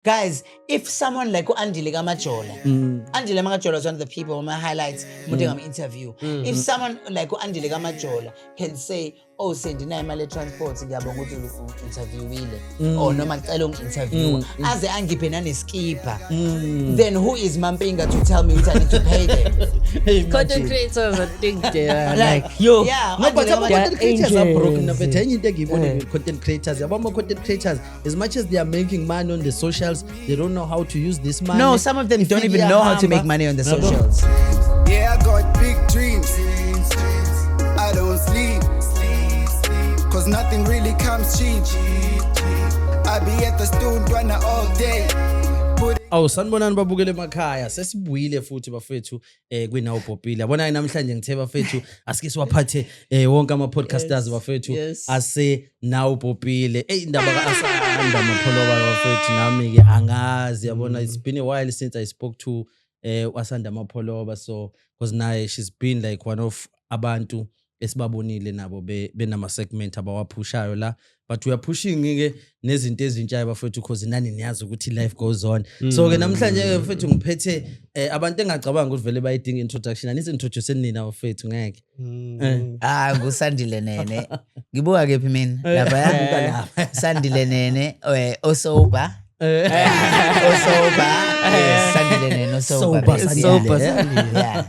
Guys, if someone like Andile Majola, Andile Majola is one of the people on my highlights, interview. If someone like Andile Majola can say, oh, send imali transport ngiyabonga ukuthi interviewile or noma ngicela ungi-interview aze angiphe naneskipa, then who is Mampinga to tell me I need to pay them? Content creators, I think they are Like, yo. yeah, No, but some content creators are broken. angels. But any content creators, about more content creators, as much as they are making money on the socials, they don't know how to use this money. No, some of them don't even know how to make money on the socials. Yeah, I got big dreams. I don't sleep. Cause nothing really comes cheap. I be at the stone runner all day. Awu sanibonani babukele emakhaya sesibuyile futhi bafethu kwinawo Popile yabona namhlanje ngithe bafethu asike siwaphathe wonke ama podcasters bafethu ase nawo Popile indaba kaAsanda Mapholoba bafethu nami ke angazi yabona it's been a while since I spoke to Asanda Mapholoba, so because naye she's been like one of abantu esibabonile nabo benama segment abawaphushayo la, but we are pushing ke nezinto ezintsha bafethu because nani niyazi ukuthi life goes on. So ke namhlanje ke bafethu ngiphethe abantu engacabanga ukuthi vele bayidinga introduction, anisintroduce nina bafethu ngeke. NguSandile Nene. Ngibuka kephi mina? Lapha lapha. Sandile Nene osoba. Osoba. Sandile Nene osoba.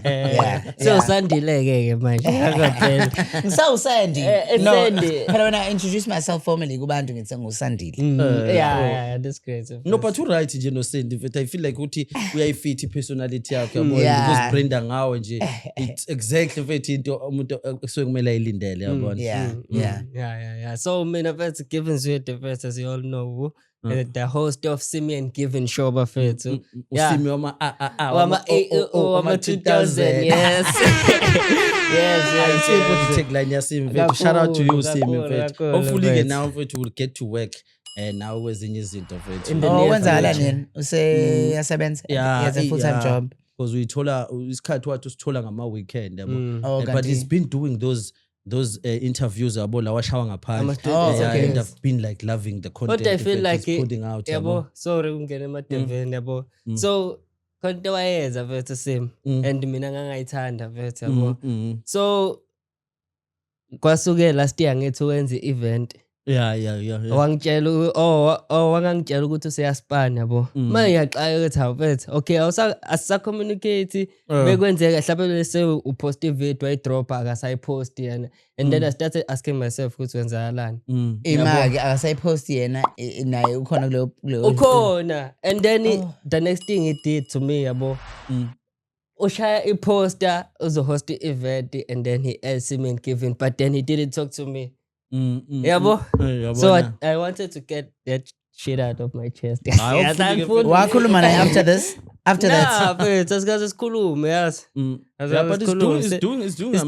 Yeah. So Sandile ke manje akaphela. Ngisawusandi. No, Sandy. but when I introduce myself formally kubantu ngithi ngusandile. Yeah, that's great. No, but you right nje no Sandy, but I feel like ukuthi uyayifit personality yakho yabona Yeah. because Brenda ngawe nje it's exactly mfethu into umuntu ekusuke kumele ayilindele yabona. Yeah. So mina mfethu given the first, as you all know, the host of Simi and Given show bafethu. Usimi wama Wama 2000, yes. Yes. I take line yaSimi mfethu. Shout out to you Simi mfethu. Hopefully ke now mfethu will get to work now kwezinye izinto mfethu. Oh, wenzakala nini? Useyasebenza? He has a full-time job. Because uyithola isikhathi wathi usithola ngama weekend yabo. Oh, But he's been doing those interviews yabo la washawa ngaphandle. okay. And I've been like loving the content. But I feel like he's putting out yabo, sorry ungene emadeveni yabo. So konke wayenza mfethu Sim and mina ngangayithanda mfethu yabo. So kwasuke last year ngithi wenza event. Yeah. Wangitshela wangangitshela ukuthi useyaspan yabo. Manje ngiyaxaya ukuthi awufethu. Okay, asa communicate bekwenzeka mhlawumbe bese upost video ayidrop akasayipost yena. And then I started asking myself ukuthi wenzakalani. Imaki akasayipost yena naye ukhona kulo. Ukhona. And then the next thing he did to me yabo. Ushaya iposter uzo-host event and then he asked him and Given, but then he didn't talk to me. Yabo. So I wanted to get that shit out of my chest. Wakhuluma naye after this? After that? Nah, but this guy's just cool, yes. Yeah, but it's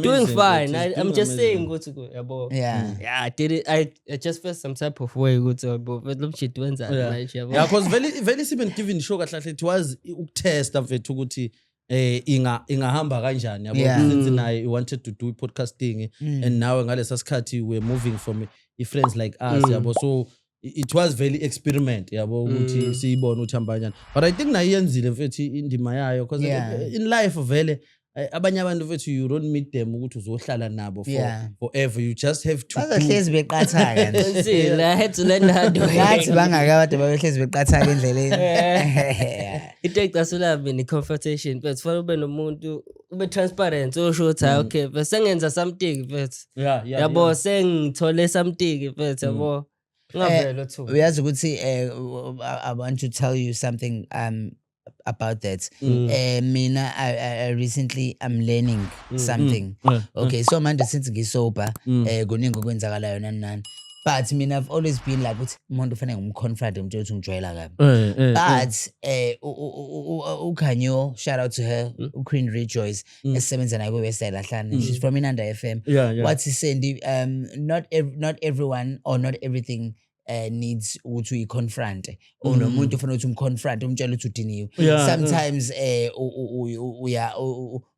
doing fine. It's I'm doing just saying, amazing. go to go. Yabo. Yeah. Yeah, I did it. I just felt some type of way. Go to but look, shit went out. Yeah, because very Simi Given show kahle it was ukutesta mfethu ukuthi ingahamba kanjani yabo, since naye wanted to do podcasting and now ngalesa sikhathi we're moving from friends like us yabo, so it was very experiment yabo ukuthi siyibone ukuthi hamba kanjani, but I think naye yenzile mfethu indima yayo because in life vele abanye abantu mfethu you don't meet them ukuthi uzohlala nabo forever, you just have to bazohlezi beqatha kanje. See, I had to learn how to do Ngathi it. bangakade babehlezi beqatha endleleni. It takes us to have in confrontation, but for ube nomuntu ube transparent usho ukuthi okay, bese ngenza something but yabo sengithole something but yabo ngavela thu. Uyazi ukuthi I want to tell you something about that. Mina I recently I'm learning something. Okay, so manje since ngisober kuningi okwenzakalayo nani. But mina I've always been like ukuthi umuntu ufanele ngumconfront umtshela ukuthi ngijwayela kabi. But uKhanyo, shout out to her, Queen Rejoice, esebenza nayo kweWestside Ahlane. She's from Inanda FM. What he said, not everyone or not everything needs ukuthi uyiconfront or nomuntu ufuna ukuthi umconfront umtshela ukuthi udiniwe. Sometimes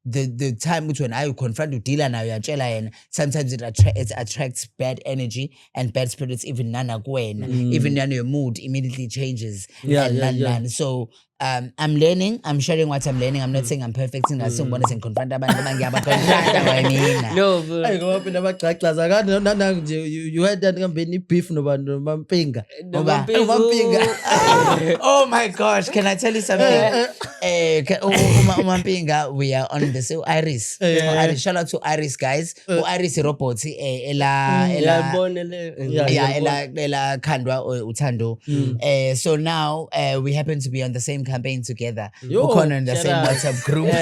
the time when I confront udila nayo uyatshela yena, sometimes it attracts bad energy and bad spirits, even nana kuwena, even nana your mood immediately changes. So I'm learning, I'm sharing what I'm learning. I'm not saying I'm perfect. I'm not saying I'm confront abantu mina. No, but Hayi ngoba phela abagxagxaza akade nana nje you had that ngambeni beef nobampinga. Oh my gosh, can I tell you something? Umampinga, we are on the Iris. Iris. Shout out to Iris, guys. Iris robots ela khandwa uthando. So now we happen to be on the same campaign together. Ukhona in the same WhatsApp group.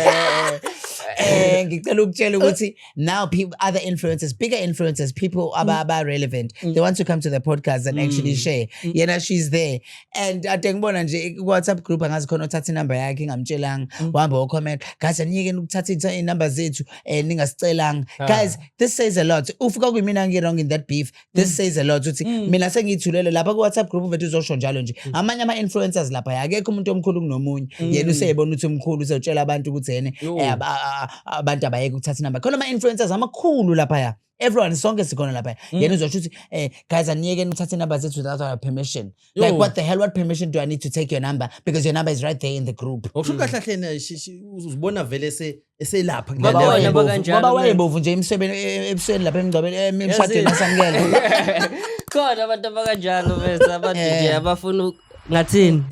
Ngicela ukutshela ukuthi now people, other influencers, bigger influencers, people aba relevant, they want to come to the podcast and actually share. Yena, she's there, and ade ngibona nje WhatsApp group angazi khona uthatha inamba yakhe ngamtshelanga wahamba ucomment guys aniyeke ukuthatha inamba zethu ningasicelanga. Guys, this says a lot. Ufika kumina ngi wrong in that beef, this says a lot uthi mina sengithulele lapha ku WhatsApp group bethu uzosho njalo nje amanye ama influencers lapha akekho umuntu omkhulu kunomunye. Yena useyibona ukuthi umkhulu usewutshela abantu ukuthi yena abantu abayeke ukuthatha inamba. Khona ama influencers amakhulu lapha ya. Everyone sonke sikhona lapha. Yena uzosho ukuthi guys aniyeke ukuthatha inamba zethu without our permission. Like what the hell, what permission do I need to take your number, because your number is right there in the group. Okusho kahle hle uzibona vele eselapha Baba wayebovu nje ebusweni lapha emgcwabeni emshadweni asamukela. khona abantu abakanjalo bese abantu nje abafuna ngathini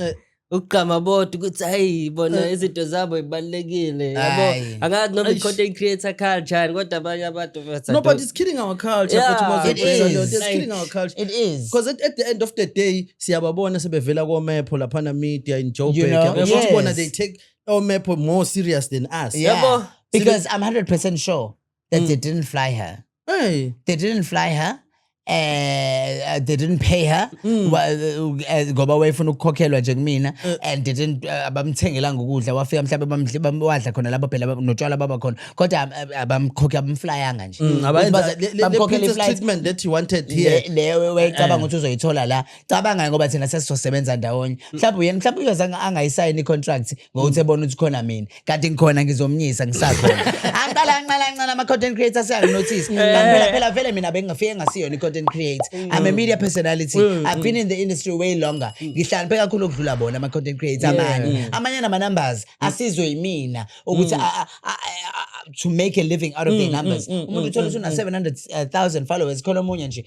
ukugqama bodwa ukuthi hayi bona izinto zabo ibalekile yabo angazi noma i-content creator culture kodwa abanye abantu bese no, but it's killing our culture. It is. It's killing our culture. It is. Because at the end of the day siyababona sebevela ko-Mepo laphana media in Joburg. You know, yes. They take our Mepo more serious than us. Yeah. Because I'm 100% sure that they didn't fly her. Hey. They didn't fly her. They didn't pay her ngoba wayefuna ukukhokhelwa nje kumina, and didn't abamthengela ngokudla wafika mhlawumbe bamwadla khona lapho phela notshwala baba khona kodwa abamkhokhe abamflyanga nje The treatment that you wanted here. leyo wayicabanga ukuthi uzoyithola la, cabanga ngoba thina sesizosebenza ndawonye. Mhlawumbe uyoza angayisayini i-contract ngokuthi ebona ukuthi khona mina kanti ngikhona ngizomnyisa ngisakhona. Angiqala ama content creators ayanotice kanti phela vele mina bengingafike ngasiyona content create. I'm a media personality. I've been in the industry way longer. Ngihlanipe kakhulu ukudlula bona ama content creators amanye nama numbers asizwe yimina ukuthi to make a living out of their numbers. Umuntu uthola ukuthi una 700,000 followers, khona omunye nje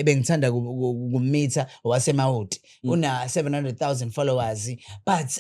bengithanda kummeter wasemawoti una 700,000 followers, but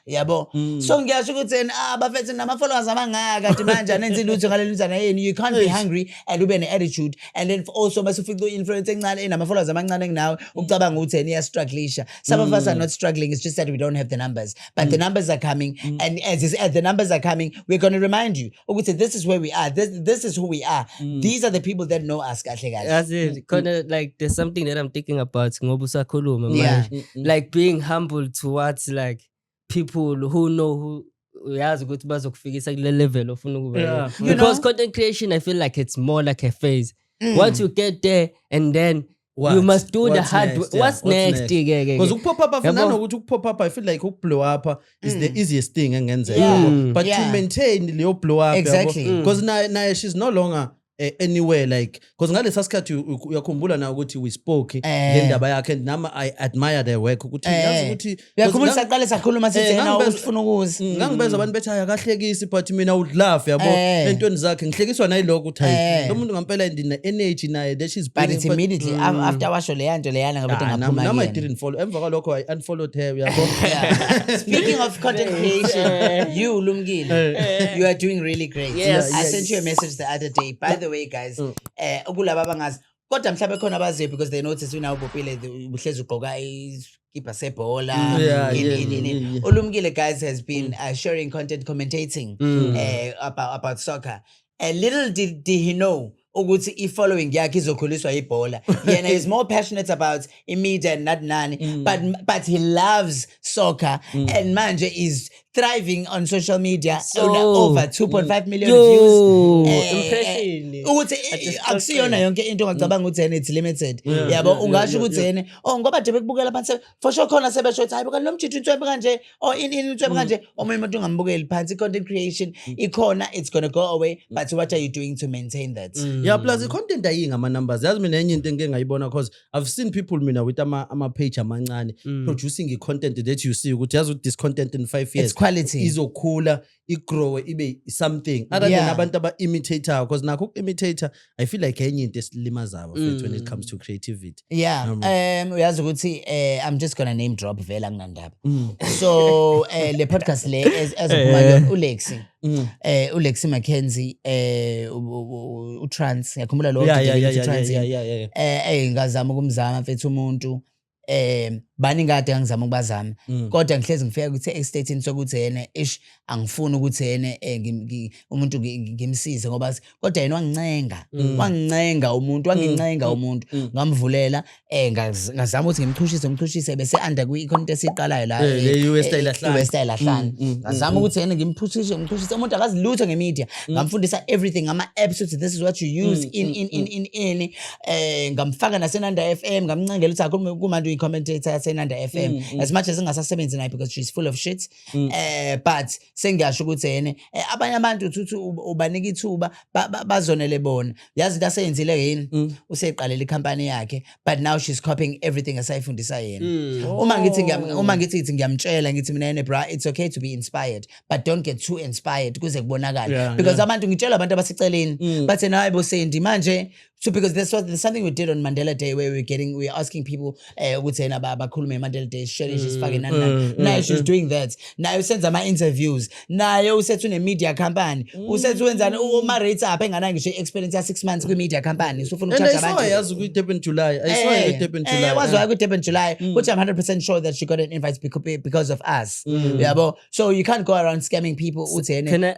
yabo so ngiyasho ukuthi bafethu nama followers amangaka kanti manje anenza lutho ngaleli nzana yeni. You can't be hungry and ube ne attitude and then also masufika influence encane enama followers amancane kunawe ucabanga ukuthi yena strugglisha. Some of us are not struggling, it's just that we don't have the numbers, but the numbers are coming, and as the numbers are coming, we're going to remind you this is where we are, this is who we are. These are the people that know us kahle kahle. That's it. Kinda like there's something that I'm thinking about ngoba usakhuluma manje, like being humble towards like people who know who uyazi ukuthi bazokufikisa kule level ofuna ukuba. Because content creation, I feel like it's more like a phase. Once you get there and then you must do the hard work. What's next? Because ukupop up nanokuthi ukupop up, I feel like ukublow up is the easiest thing engenzeka. But to maintain leyo blow up, exactly, because now she's no longer anywhere, like because ngalesa sikhathi uyakhumbula na ukuthi we spoke ngendaba yakhe and nama I admire their work ukuthi yazi ukuthi uyakhumbula saqale sakhuluma sithi yena ufuna ukuza ngangibenza abantu bethi akahlekisi, but mina would laugh yabo entweni zakhe ngihlekiswa nayiloko ukuthi hayi lo muntu ngampela ndina energy naye that she's but immediately after washo leyanto leyana ngabe ngaphuma nama I didn't follow emva kwalokho I unfollowed her yabo. Speaking of content creation, you Lumkile, you are doing really great. I sent you a message the other day, by the way guys, ukulaba abangazi kodwa mhlawumbe khona abaziyo because they notice wena ubopile uhlezi ugqoka iskipa sebhola. Ulumkile guys has been sharing content, commentating about soccer. Little did he know ukuthi i-following yakhe izokhuliswa ibhola. Yena is more passionate about media and not nani, but he loves soccer and manje is thriving on social media So, over 2.5 million views. Impression. Ukuthi akusiyona yonke into ongacabanga ukuthi it's limited. Yabo ungasho ukuthi ngoba nje bekubukela abantu for sure khona sebesho ukuthi hayi buka lo mjithu intwebe kanje ini intwebe kanje omunye umuntu ungambukeli phansi content creation ikhona it's going to go away but what are you doing to maintain that? Yeah, plus the content ayinga ama numbers. Yazi mina enye into engeke ngayibona cause I've seen people mina with ama page amancane producing the content that you see ukuthi yazi this content in 5 years It's quality. izokhula igrow ibe something other than abantu aba imitator because nakho imitator I feel like enye into esilimazayo when it comes to creativity. Yeah, uyazi ukuthi I'm just gonna name drop vela kunandaba. So le podcast le ezophuma yona uLexi. uLexi Mackenzie utrans ngiyakhumbula lo trans. Ngazama ukumzama mfethu umuntu baningi kade ngizama ukubazama kodwa ngihlezi ngifika ukuthi exstateini sokuthi yena angifuni ukuthi yena umuntu ngimsize ngoba kodwa yena wangincenga umuntu ngamvulela ngazama ukuthi ngimchushise bese under kwi-content esiqalayo la Westyle Ahlana ngazama ukuthi yena ngimchushise umuntu akazilutho ngemedia ngamfundisa everything ngama apps ukuthi this is what you use in ngamfaka naseNanda FM ngamncengela ukuthi akhulume kumantu i-commentator Nanda FM as much as ngingasasebenzi nayo because she's full of shit but sengiyasho ukuthi yena abanye abantu uthi ubanika ithuba bazonele bona yazi into aseyenzile yini useqalela icompany yakhe but now she's copying everything asayifundisa yena uma ngithi ngiyamtshela ngithi mina yena bra it's okay to be inspired but don't get too inspired kuze kubonakala because abantu ngitshela abantu abasiceleni bathi nayi bosendi manje so because there's something we did on Mandela Day where we're asking people ukuthi yena abakhulume Mandela Day sharing she's fucking now she's doing that now usenza ama interviews naye usethu ne media company usethu wenzana uma rates up engana ngisho experience ya 6 months kwi media company so ufuna ukucharge abantu yazi ku Durban July I saw her Durban July wazwa ku Durban July which I'm 100% sure that she got an invite because of us yabo so you can't go around scamming people uthi yena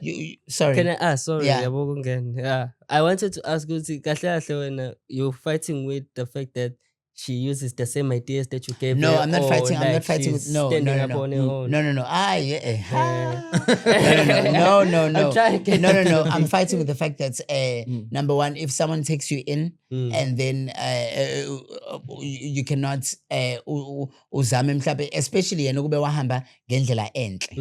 sorry can I ask sorry Yeah. yabo kungena yeah I wanted to ask ukuthi kahle when you're fighting with the fact that she uses the same ideas that you gave No, her, I'm not or fighting. I'm like not fighting with she's no. standing up on her own. No. No. I'm fighting with the fact that number one, if someone takes you in and then you cannot uzame mhlawumbe especially yena kube wahamba ngendlela enhle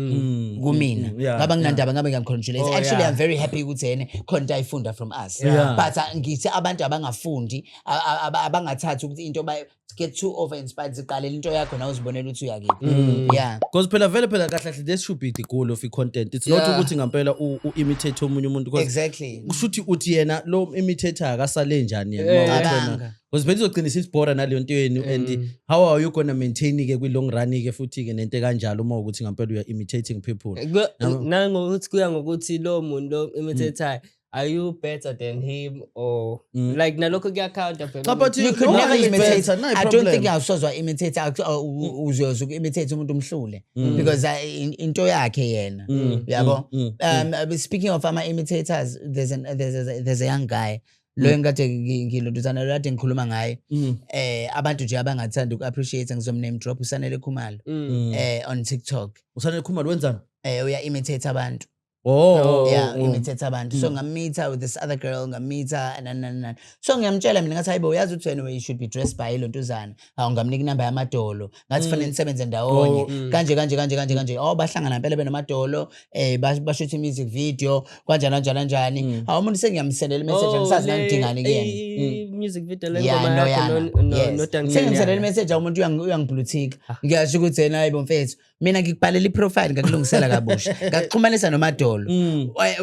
kumina ngaba nginandaba ngabe ngiyamcongratulate actually I'm very happy ukuthi yena khona ayifunda from us but ngithi abantu abangafundi abangathathi ukuthi into get too over inspired ziqalela into yakho na uzibonela ukuthi uyakini yeah because phela kahle this should be the goal of the content it's not ukuthi ngampela imitate omunye umuntu because exactly kushuthi uthi yena lo imitator akasale njani yena because phela izogcinisa isibhora naleyo nto yenu and how are you going to maintain ke kwi long run ke futhi ke nento kanjalo uma ukuthi ngampela uya imitating people nangokuthi kuya ngokuthi lo muntu lo imitator are you better than him or like nalokho kuyacounta phela but you could never imitate I don't think I awusozwa imitate uzoza imitate umuntu umhlule because into yakhe yena yabo speaking of ama imitators there's a young guy lo engade ngilonduzana lo kade ngikhuluma ngaye abantu nje abangathanda uku-appreciate ngizomname drop uSanele Khumalo on TikTok uSanele Khumalo wenzani uya imitate abantu imitate abantu so ngammeeta with this other girl ngammeeta and so ngiyamtshela mina ngathi hayibo uyazi ukuthi wena you should be dressed by ilontuzana ngamnika inamba yamadolo ngathi fanele nisebenze ndawonye kanje bahlangana phela benamadolo bashoot music video kanjani umuntu sengiyamsendela message ngisazi nangidingani kuyena music video lengoma yakho sengimsendela message umuntu uyangiblutika ngiyasho ukuthi yena hayibo mfethu mina ngikubhalela iprofile ngakulungisela kabusha ngakuxhumanisa nomadolo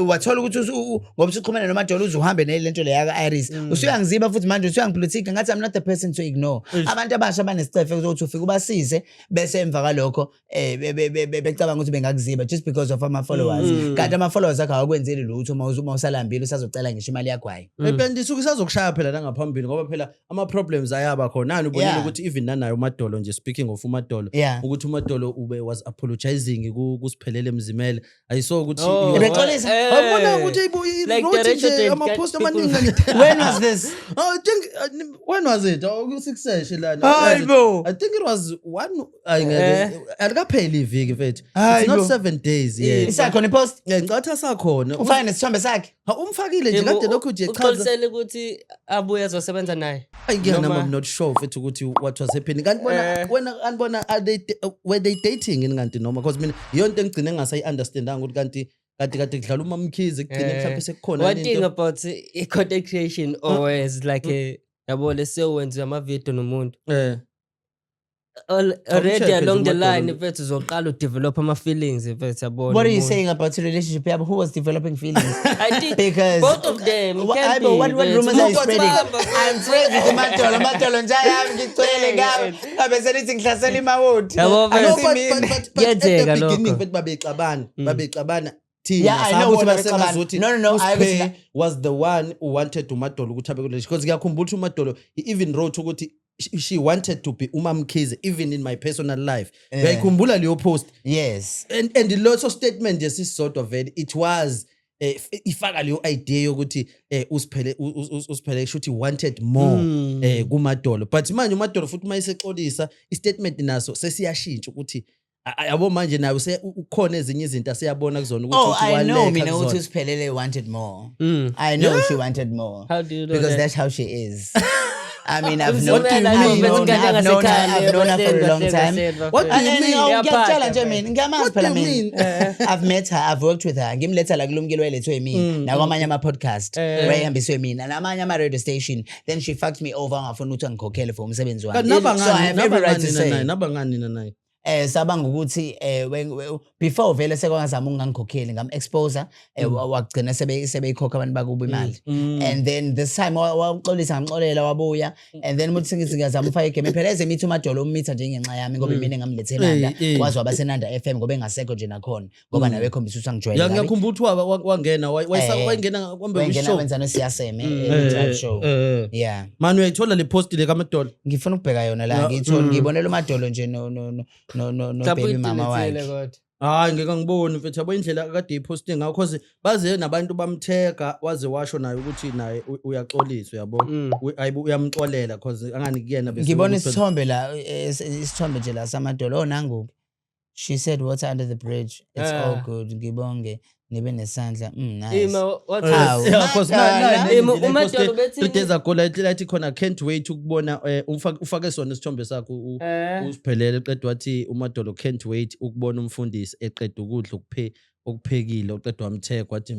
wathola ukuthi ngoba usuxhumana nomadolo uzuhambe nelento le yaka Iris usuyangiziba futhi manje usuyangiblutika ngathi I'm not the person to ignore abantu abasha abanesicefe ukuthi ufike ubasize bese emva kalokho becabanga ukuthi bengakuziba just because of ama followers kanti ama followers akho akwenzeli lutho uma usalambile usazocela ngisho imali yakho hayi ependisuke sazokushaya phela la ngapha phambili ngoba phela ama problems ayaba khona nani ubonile Yeah. ukuthi even nanayo uMadolo nje speaking of uMadolo Yeah. ukuthi uMadolo ube was apologizing kuSiphelele Mzimele ayiso ukuthi Oh, Ebexolisa? Awubona ukuthi Like wrote direction nje date, ama post people- amaningi When was this? I think when was it? Ku6 lana. Hayibo. I think it was one Eh. alikapheli iviki mfethu. It's Hayibo. not 7 days yet. Isakhona ipost? Ngicatha sakhona. Ufake nesithombe sakhe? Umfakile nje kade lokho nje chaza. uxolisele ukuthi abuye azosebenza naye. Ayingena Noma- I'm not sure mfethu ukuthi what was happening. Kanti bona wena anibona were they dating yini kanti noma because mina yonke engigcine ngasayi understandanga ukuthi kanti kudlala uMamkhize kugcine mhlawumbe sekukhona One thing about content creation always like a yabo leso wenza ama video nomuntu already check along the uMadolo. line mfethu uzoqala udevelop ama feelings mfethu yabona. What are you saying about your relationship? Yeah, but who was developing feelings? I think Because both of them What, can be. what mfethu. rumors are you Look what's spreading? happened. I'm friends with Madolo njaya yami ngicwele ngawe. Ngabe selithi ngihlasela imawodi. Yabo, I mfethu. see but, me. but, but, but at Kuyenzeka the beginning lokho. mfethu babexabana thina Yeah, I know sabona ukuthi babexabana. sengazuthi No, I uSiphe was- was the one who wanted uMadolo ukuthi abe kule because ngiyakhumbula ukuthi uMadolo he even wrote ukuthi she wanted to be uMamkhize even in my personal life. Ngiyakhumbula leyo post Yes. and the lots of statement just is sort of it was ifaka leyo idea yokuthi uSiphele should wanted more kuMadolo but manje uMadolo futhi mayisexolisa istatement naso sesiyashintsha ukuthi yabo manje nayo ukhona ezinye izinto asiyabona kuzona ukuthi Oh, I know mina kuzona. ukuthi uSiphelele wanted more. I know she wanted more. How do you know Because that? that's how she is. I mean, I've What known do you mean? I've known Ingane her ngasekhaya, for a long time. What do you mean? Ngiyakutshela nje mina, ngiyamazi What do phela you mina. I've met her, I've worked with her. Ngimletha la kulumkile wayelethwe yimina. Nakwamanye ama podcast wayehambiswe mina namanye ama radio station. Then she fucked me over ngafuna ukuthi ngikhokhele for umsebenzi wami. So I have every right to say. nabangani naye Sabanga ukuthi before vele sekwangazama ungangikhokheli ngam-exposer wagcina sebeyikhokha abantu bakubo imali and then this time waxolisa ngamxolela wabuya and then muthi singithi ngiyazama ufake igame phela eze mithi uMadolo umitha nje ngenxa yami ngoba mina ngamlethelanda wazi wabasenanda FM ngoba engasekho nje nakhona ngoba nawe ekhombisa ukuthi angijwayele kabi ngiyakhumbula ukuthi wangena wayengena kwambe wengena show wenza nosiyaseme drive show yeah manje uyayithola le post le kaMadolo ngifuna ukubheka yona la ngiyithola ngibonela uMadolo nje no baby mama wakhe. hayi ngeke ngibone mfethu yabo indlela akade iposting ngayo because baze nabantu bamthega waze washo naye ukuthi naye uyaxoliswa yabo uyamxolela because angani kuyena bese Ngibona isithombe la isithombe nje la samadolo onangu. She said water under the bridge. It's all good. Ngibonge nibe nesandla. Nice. What Hawu. yeah, of course uMadolo bethi- 3 days ago lathi khona can't wait ukubona ufake sona isithombe sakho usiphelele qedwa wathi uMadolo can't wait ukubona umfundisi eqeda ukudla okuphekile oqedwa wamtheka wathi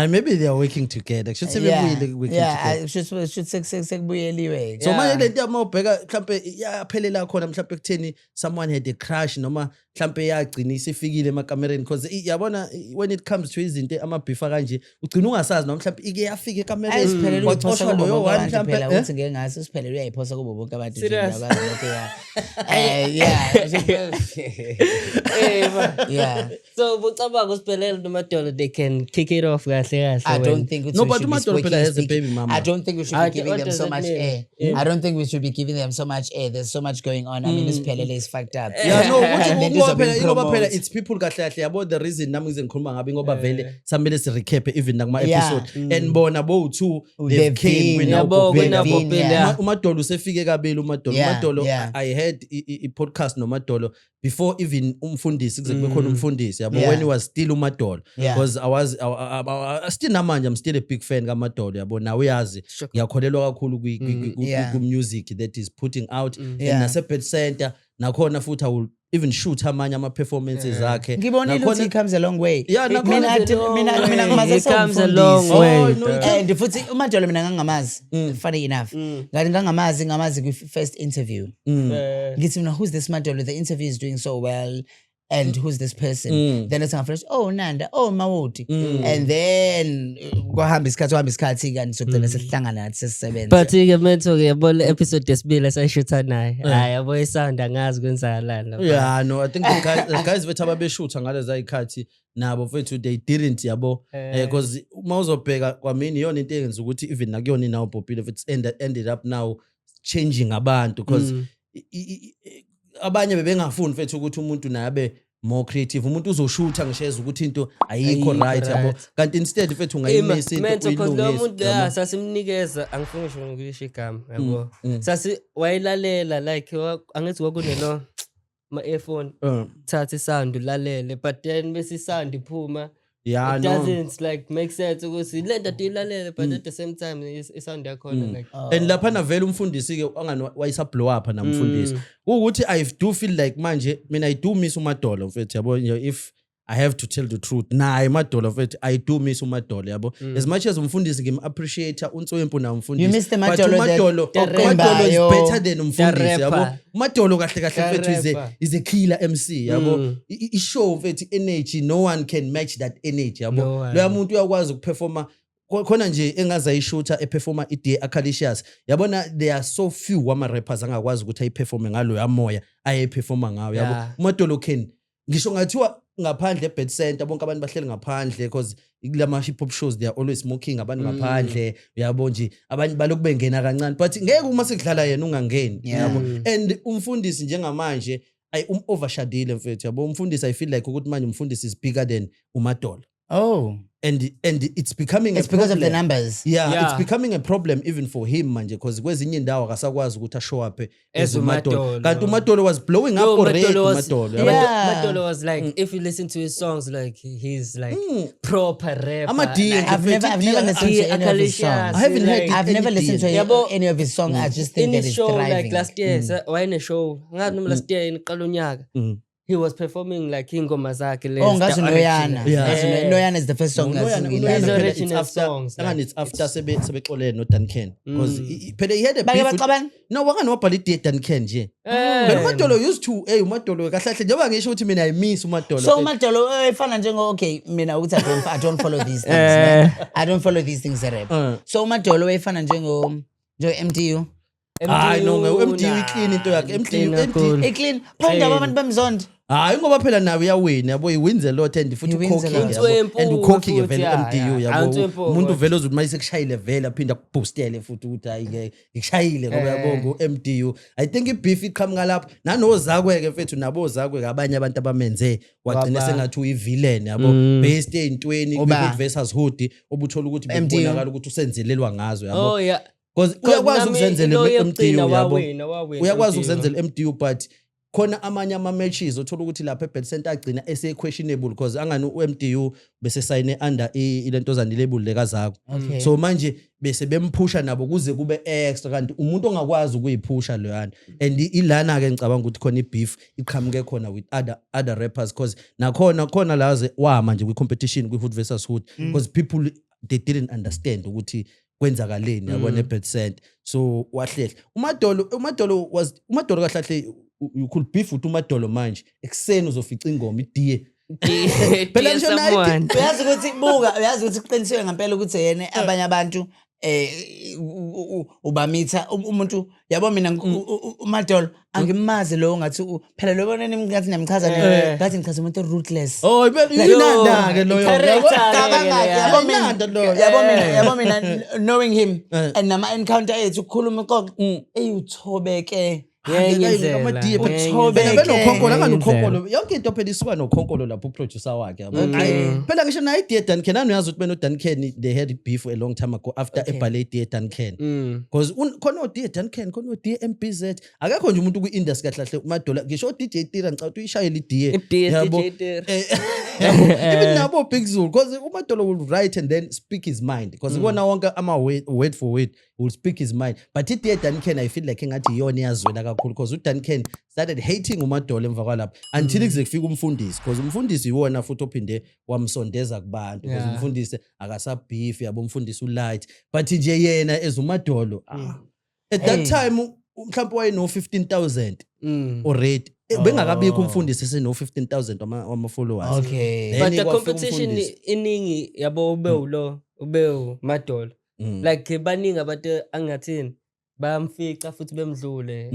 maybe they are working together should say bebuyile working together should sekubuyeliwe. so manje lento mawubheka mhlambe yaphelela khona mhlambe kutheni someone had a crush noma mhlambe yagcina isifikile emakamereni because yabona when it comes to izinto amabifa kanje ugcina ungasazi noma mhlambe ike yafika ekamereni Ayisiphelele uyiphosa waxoshwa kubo loyo bonke one abantu mhlambe phela uthi ngeke ngazi usiphelele uyayiphosa kubo bonke abantu nje Serious? ngiyakwazi lokho yeah. So bucabanga uSiphelele noMadolo they can kick it off kahle kahle. I when- don't think No, we but should be uMadolo phela has a speaking- baby mama. I don't think we should be giving What them does so that much mean? air. I don't think we should be giving them so much air. There's so much going on. I mean, uSiphelele is fucked up. yeah no And then ukuthi this ngoba are being phela ingoba phela promoted. it's people kahle kahle yabo the reason nami ngize ngikhuluma ngabe ngoba vele samele si recap even nakuma Yeah. episode and bona bo two They've they've came been, Yabo, with kwina been, Bopeli, yeah. yeah. uMadolo usefike kabili uMadolo Yeah, uMadolo yeah. I had i podcast noMadolo before even umfundisi kuze kube khona umfundisi yabo Yeah. when he was still uMadolo Yeah. because I still namanje I'm still a big fan kaMadolo yabo nawe yazi Sure. ngiyakholelwa kakhulu Yeah. ku music that is putting out and Yeah. nase Pet Center nakhona futhi I will even shoot amanye ama performances akhe Ngibonile ukuthi he comes a long way. Yeah, nakhona Mina comes a long mina way. ngimaze He comes a sewumfundisi. long way. Oh, no, And futhi uMadolo mina ngangamazi. Funny enough. Ngathi ngamazi kwi first interview. Ngithi mina who's this Madolo? The interview is doing so well. and who's this person? Then it's fresh, oh Nanda, oh Mawuti. And then kuhamba isikhathi kanti sokugcina sesihlangana nathi sesisebenza. But-ke method-ke yabona episode yesibili esayishutha naye. Hayi yabo isound angazi kwenzakalani lapha. Yeah, no, I think the guys bethu ababeshutha ngalezi ayikhathi nabo mfethu they didn't yabo because uma uzobheka kwamini yona into eyenza ukuthi even nakuyona inawo Popile if it's ended up now changing abantu because abanye bebengafuni mfethu ukuthi umuntu naye abe more creative, umuntu uzoshutha ngisheza ukuthi into ayikho right yabo kanti instead mfethu ungayimisa into because lo muntu la sasimnikeza angifuni ngisho ngokusho igama yabo sasi wayilalela like angithi kwakunelo ma earphone thatha isound ulalele but then bese sound iphuma it doesn't like make sense ukuthi lento dilalele but at the same time isound yakhona like and lapha na vele umfundisi ke angani wayisa blow up na umfundisi ukuthi I do feel like manje mina I do miss uMadolo mfethu yabo if I have to tell the truth naye Madolo mfethu I do miss uMadolo yabo as much as umfundisi ngim appreciate uNtswempu na umfundisi you miss the Madolo is better than umfundisi yabo uMadolo kahle mfethu is a killer MC yabo I show mfethu energy no one can match that energy yabo lo muntu uyakwazi ukuperforma khona nje engazayishutha eperforma iDA Acalicious yabona there are so few ama rappers angakwazi ukuthi ayiperforme ngalo yamoya ayeperforma ngayo yabo uMadolo Ken ngisho ngathiwa ngaphandle eBed Center bonke abantu bahleli ngaphandle because kulama hip hop shows they are always smoking abantu ngaphandle uyabo nje abanye balokhu bengena kancane but ngeke uma sekudlala yena ungangeni yabo and umfundisi njengamanje ay overshadowile mfethu yabo umfundisi I feel like ukuthi manje umfundisi is bigger than uMadolo and it's becoming it's because of the numbers it's becoming a problem even for him manje because kwezinye indawo akasakwazi ukuthi show up as uMadolo kanti uMadolo was blowing up already Madolo was like if you listen to his songs like he's like proper rapper I've never listened to any of his songs I've never listened to any of his songs I just think that it's thriving like last year why in a show ngathi last year in Qalonyaka he was performing like ingoma zakhe ngathi Noyana is the first song his original songs and it's after sebexolene no Duncan because phela he had a beef no wakani wabhala iDA Duncan nje but uMadolo used to uMadolo kahle njengoba ngisho ukuthi mina I miss uMadolo so uMadolo efana njengo okay mina ukuthi I don't follow these things I don't follow these things rap so uMadolo efana njengo MTU no MTU clean into yakhe MTU clean phanda abantu bamzondo hayi ngoba phela nawe uyawina yabo wins a lot and futhi and ukhokhi vele MTU yabo umuntu vele uzothi mayise kushayile vele aphinda kuboostele futhi ukuthi hayi ke ngikushayile ngoba yabongo MTU I think ibeef iqhamuka lapho nanozakweke mfethu nabo zakwe abanye abantu abamenze wagcina sengathi uyivillain yabo based eintweni kwi versus hood obuthola ukuthi bebonakala ukuthi usenzelelwa ngazo yabo because uyakwazi ukuzenzela MTU yabo uyakwazi ukuzenzela MTU but khona amanye ama matches uthola ukuthi lapha eBed Center agcina ese questionable because angani uMTU bese sign under ilentozana label lekazakho so manje bese bemphusha nabo kuze kube extra kanti umuntu ongakwazi ukuyiphusha loyana and ilana ke ngicabanga ukuthi khona ibeef iqhamuke khona with other rappers because nakhona laze wama nje kwi competition kwi hood versus hood because people they didn't understand ukuthi kwenzakaleni yabona eBed Center so wahlehla uMadolo kahle you could beef with uMadolo manje ekseni uzofica ingoma iDA phela ngisho naye uyazi ukuthi kuqinisiwe ngempela ukuthi yena abanye abantu ubamitha umuntu yabo mina uMadolo angimazi lo ngathi phela lo boneni ngathi namchaza ngathi ngichaza umuntu ruthless inanda ke loyo yabo mina knowing him and nama encounter ethu ukukhuluma iqoqo eyuthobeke benokhonkolo yonke into phela isuka nokhonkolo lapho uproducer wakhe phela ngisho naye iDA Duncan uyazi ukuthi beno Duncan they had beef a long time ago after ebhale iDA Duncan because khona uDA Duncan khona uDA MPZ akekho nje umuntu kwi-industry kahle uMadolo ngisho DJ Tira ngicela ukuthi uyishayela iDA yabo even nabo Big Zulu because uMadolo will write and then speak his mind because ibona wonke ama word for word will speak his mind but iDA Duncan I feel like engathi iyona iyazwela kakhulu because uDuncan started hating uMadolo emva kwalapha until kuze kufika umfundisi because umfundisi iwona futhi ophinde wamsondeza kubantu because umfundisi akasabeef yabo umfundisi ulight but nje yena ezuMadolo at that time mhlawumbe wayeno 15,000 already bengakabikho umfundisi eseno 15,000 wama followers. Okay. Then But the kwafika competition umfundisi. iningi yabo ube madolo. Like baningi abantu angathini bayamfica futhi bemdlule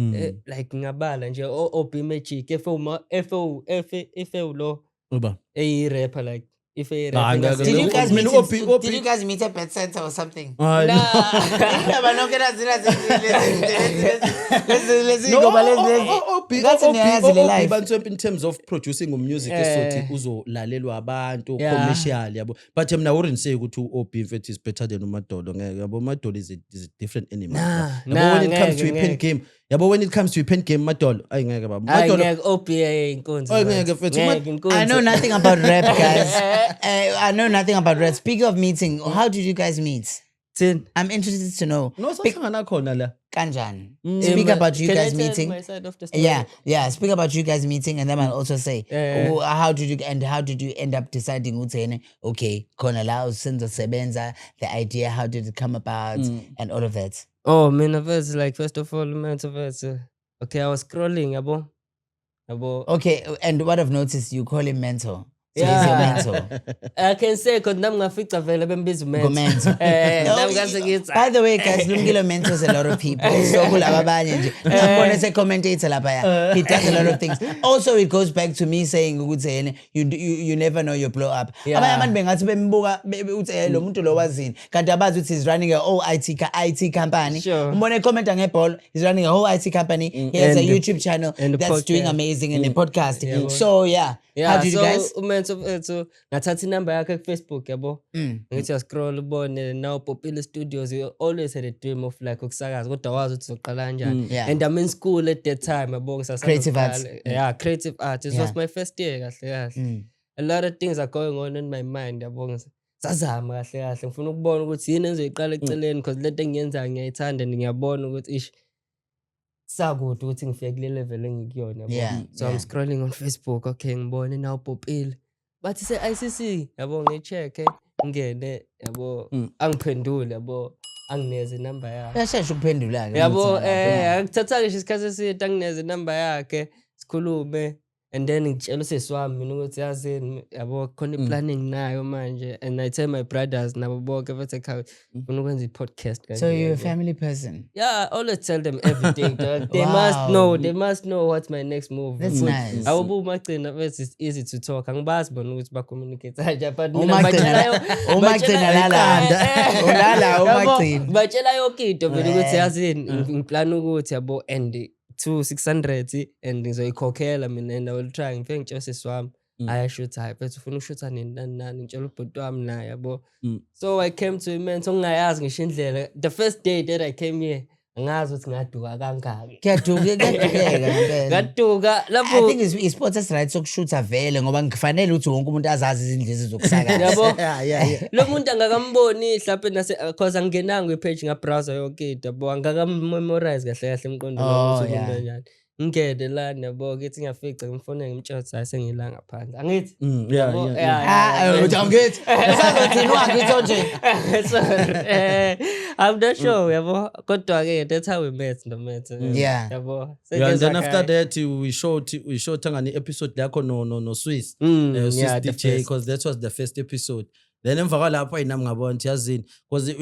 like ngabala nje OB Magic efe lo Uba. rapper like if a Ah, rapper. Did you guys Mina meet? OP. Did you guys meet at Pet Center or something? Ah, no. Indaba nonke let's No, go let's Ngathi niyayazi le life. But in terms of producing music esothi uzolalelwa abantu Yeah. commercial yabo. But mina wouldn't say ukuthi OP mfethu is better than uMadolo ngeke yabo. Umadolo is a different animal. Yabo when it comes to a pen game, yabo when it comes to a pen game Madolo ay ngeke baba. Madolo OPA inkonzo. Ay ngeke mfethu. I know nothing about rap, guys. I know nothing about rap. Speaking of meeting, how did you guys meet? Tin. I'm interested to know. No sahlangana khona la. Kanjan. Speak about you Can I guys tell meeting. my side of the story? Yeah. Speak about you guys meeting, and then I'll also say, how did you end up deciding okay, khona la usenzo sebenza, the idea, how did it come about, and all of that. Oh, metaverse, like first of all, metaverse. Okay, I was scrolling, abo. Okay, and what I've noticed, you call him mentor. So he's your mentor. I can say because nam ngafica vele bembiza Go mentor. mentor. By the way, guys, Lumgilo mentors a lot of people. So kulaba abanye nje. Ngiyambona se commentator lapha. He does a lot of things. Also, it goes back to me saying ukuthi you never know your blow up. Abanye abantu bengathi bembuka uthi lo muntu lo wazini. Kanti abazi ukuthi he's running a whole IT company. Umbone commenta ngebhola, he's running a whole IT company. He has a YouTube channel that's doing amazing and a podcast. So yeah. How did you guys? So ngathatha inamba yakhe ku Facebook yabo. Ngithi scroll ubone now Popular Studios you always had a dream of like ukusakaza kodwa wazi ukuthi uzoqala kanjani. And I'm in school at that time yabo ngisasana. Creative arts. Yeah, creative arts. It was my first year kahle. A lot of things are going on in my mind yabo sazama kahle ngifuna ukubona ukuthi yini enzoyiqala eceleni because le nto engiyenza ngiyayithanda ngiyabona ukuthi ish sakude ukuthi ngifike kule level engikuyona yabo. So I'm scrolling on Facebook okay ngibone now Popular bathi se ICC yabo ngicheck ngene yabo angiphendule yabo angineze number yakhe Uyashesha ukuphendula ke. yabo akuthatha ke isikhathi eside angineze number yakhe sikhulume and then ngitshela usesiwami mina ukuthi yazini yabo khona planning nayo manje and I tell my brothers nabo bonke bathi ekhaya ufuna ukwenza i-podcast kanje. So you're a family person. Yeah, I always tell them everything. They Wow. must know what's my next move. That's nice. Awubu magcina bese it's easy to talk. Angibazi bona ukuthi ba communicate kanje but batshela yonke into vele ukuthi yazini ngiplan ukuthi yabo and 600 and ngizoyikhokhela mina and I will try ngifike ngitshela sesiwami ayashutha hayi bethu ufuna ukushutha nani ngitshela ubhuti wami naye yabo. So I came to him and ngingayazi ngisho indlela the first day that I came here ngazi ukuthi ngaduka kangaka ngaduka I lapho think it's right sokushutha vele ngoba ngifanele ukuthi wonke umuntu azazi izindlezi zokusakaza. yabo Yeah. lo muntu angakamboni mhlawumbe nase cause angenanga iPage ngabrowser yonke into yabo angakamemorize kahle emqondweni ukuthi umuntu njani ngede la nabo ngithi ngiyafica ngimfone ngimtshela hayi sengila ngaphandle angithi Ngithi usazothini wangithi nje. I'm not sure yabo kodwa ke that's how we met no matter yabo. And then after that we showed ngani episode yakho no Swiss yeah, DJ because that was the first episode. Then emva kwalapho ayinami ngabona ukuthi yazini because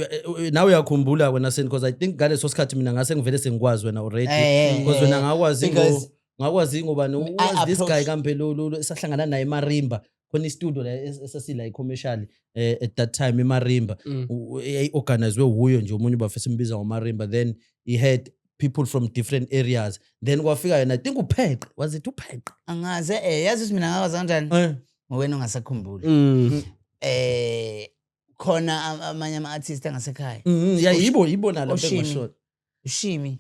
now uyakhumbula wena sen because I think ngaleso sikhathi mina ngase ngivele sengikwazi wena already because wena ngakwazi ngoba was this guy kaMpelo esahlangana naye eMarimba khona istudio la esasila i-commercial at that time eMarimba organizwe huyo nje umunye bafisa imbiza ngoMarimba then he had people from different areas then kwafika yena I think uPheqe was it uPheqe Angaze yazi ukuthi mina ngakwazi kanjani wena ungasakhumbuli khona amanye ama-artist angasekhaya. yibo nalo bengashot Ushimi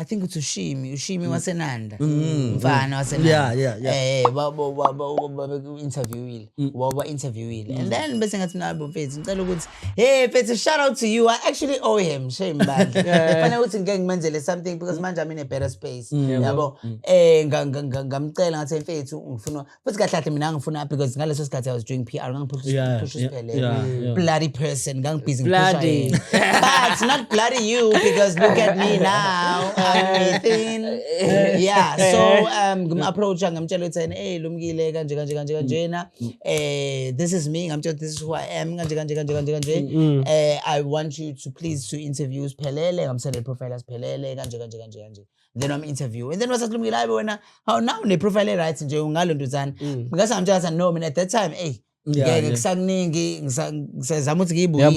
I think it's Ushimi wasenanda mfana wasenanda interviewile and then bese ngathi nabo mfethu ngicela ukuthi hey mfethu shout out to you I actually owe him shame bandla fanele ukuthi ngeke ngimenzele something because manje I'm in a better space yabo ngamcela ngathi mfethu ngifuna futhi kahle mina ngifuna because ngaleso sikhathi I was doing PR ngangiphush bloody person ngangibusy bloody but not bloody you because look at me now anything. Yeah, so ngim-approacha ngamtshela ukuthi hey Lumkile kanjena. This is me, ngamtshela this is who I am kanje. I want you to please to interview Pelele. Ngamsendela profile as Pelele kanje. Then I'm interview. And then was Lumkile hayi wena how now ne profile right nje ungalo ntuzana. Because I'm just no at that time ngeke kusakuningi ngisazama ukuthi ngiyibuyise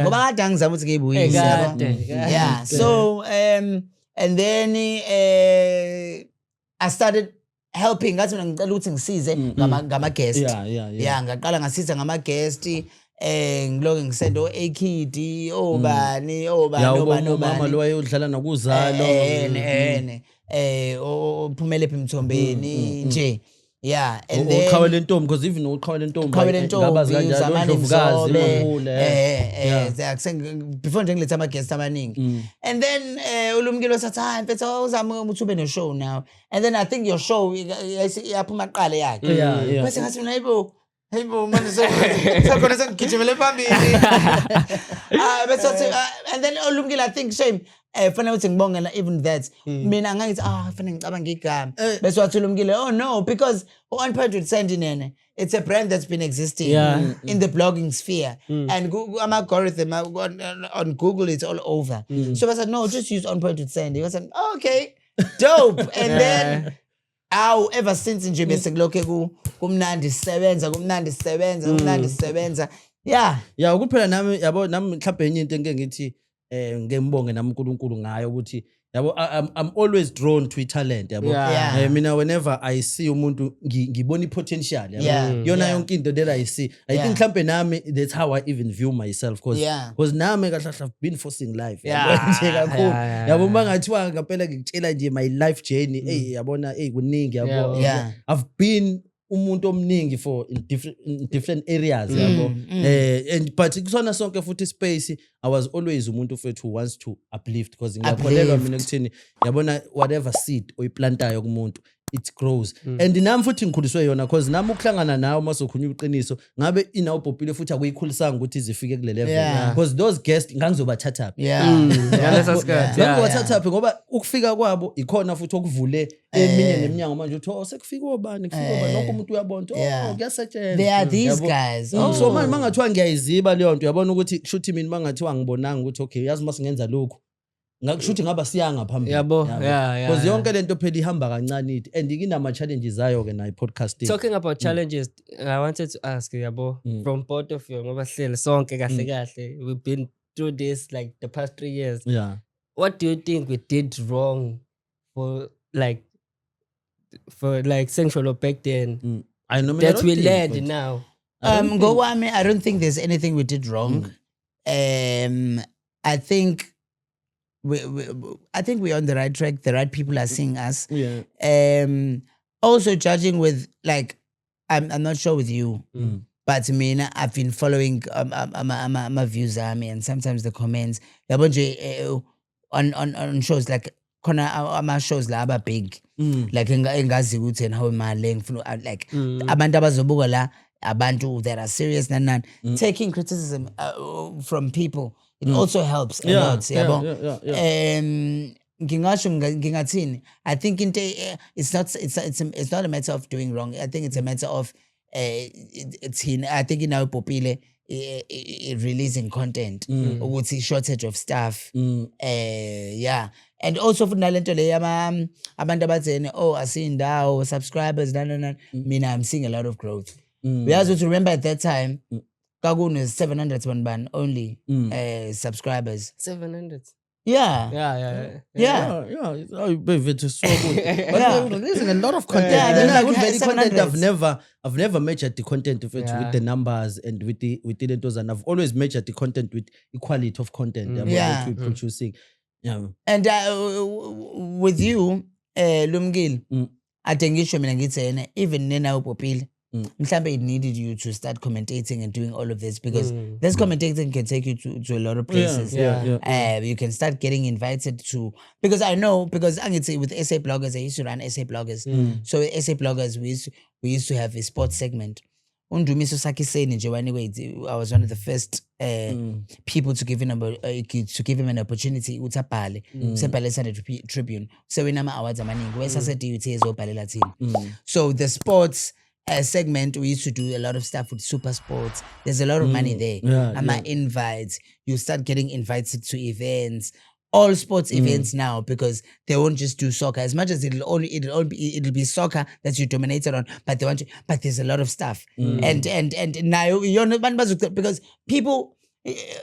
ngoba kade angizama ukuthi ngiyibuyise yeah so and then I started helping ngathi mina ngicela ukuthi ngisize ngama guest yeah ngaqala ngasiza ngama guest ngiloke ngisenda oAkid obani mama lo wayodlala nakuzalo uphumele phi Mthombeni nje. Yeah, and then uqhawele ntombi because even uqhawele ntombi ngabazi kanjalo Ndlovukazi before nje ngiletha ama guests amaningi and then uLumkile wathi hayi mfethu uzama ukuthi ube no show now and then I think your show yaphuma qala yakhe bese ngathi mina hayibo manje sekhona sengigijimele phambili bese and then uLumkile I think shame fanele ukuthi ngibongela even that mina angayithi fanele ngicabanga igama bese wathi uLumkile oh no because Unperturbed Sandy nene it's a brand that's been existing in the blogging sphere and Google algorithm on Google it's all over so I said no just use Unperturbed Sandy I said okay dope and then ever since nje bese kulokhe kumnandi sisebenza yeah ukuphela nami yabo nami mhlawumbe enye into engeke ngithi ngembonge nami uNkulunkulu ngayo ukuthi yabo I'm always drawn to talent yabo mina whenever I see umuntu ngibona potential yabo yona yonke into that I see I think mhlawumbe nami that's how I even view myself because nami kahle I've been forcing life yabo nje kakhulu yabo mangathiwa ngempela ngikutshela nje my life journey yabona kuningi yabo I've been umuntu omningi for in different areas yabo and but kusona sonke futhi space I was always umuntu fethu who wants to uplift because ngiyakholelwa mina ukuthini yabona whatever seed oyiplantayo kumuntu it grows and nami futhi ngikhuliswe yona because nami ukuhlangana nawe masokhunye uqiniso ngabe inawo popile futhi akuyikhulisanga ukuthi izifike kule level because those guests ngangizobathatha ngangizobathatha ngoba ukufika kwabo ikhona futhi okuvule eminye neminyango manje uthi sekufika obani nonke umuntu uyabona kuyasetshenzwa they are these guys so manje mangathiwa ngiyayiziba leyo nto yabona ukuthi shuthi mina mangathiwa ngibonanga ukuthi okay yazi masingenza lokho ngakushuthi ngaba siyanga phambili yabo because yonke lento phela ihamba kancane ithi and ikinama challenges ayo ke nayi podcasting talking about challenges I wanted to ask yabo from both of you ngoba hlele sonke kahle we've been through this like the past 3 years what do you think we did wrong for Sensual back then I know that we learned now ngowami I don't think there's anything we did wrong I think we're on the right track. The right people are seeing us. Also judging with like, I'm not sure with you, but I mean, I've been following my views and sometimes the comments. On shows like ama shows la aba big, like engazi ukuthi and how imali like abantu abazobuka la abantu that are serious taking criticism from people. It also helps a lot. Ngingathini I think it's not a matter of doing wrong. I think it's a matter of I think in our popile releasing content ukuthi shortage of staff and also for nalento le abantu abathene asindawo subscribers mina I'm seeing a lot of growth. We also to remember at that time Kagun is 700 ban only subscribers. 700. Yeah. Oh, baby, so good. But there's a lot of content. I've never measured the content with the numbers and with the those, and I've always measured the content with equality of content that we're producing. And with you, Lumkile, I think you should be even Nena Popil. Mhlambe it needed you to start commentating and doing all of this because this commentating can take you to a lot of places. You can start getting invited to, because I know, because I can say with essay bloggers, I used to run essay bloggers. So essay bloggers, we used to have a sports segment uNdumiso Sakiseni nje anyway, I was one of the first people to give him an opportunity ukuthi abhale usebhale Sunday Tribune sewina ama-awards amaningi wesase-DUT ezobhalela thina. So the sports segment, we used to do a lot of stuff with Super Sports. There's a lot of money there. Invites, you start getting invited to events, all sports events now, because they won't just do soccer. As much as it'll be soccer that you dominated on, but they want to, but there's a lot of stuff. And now you know, because people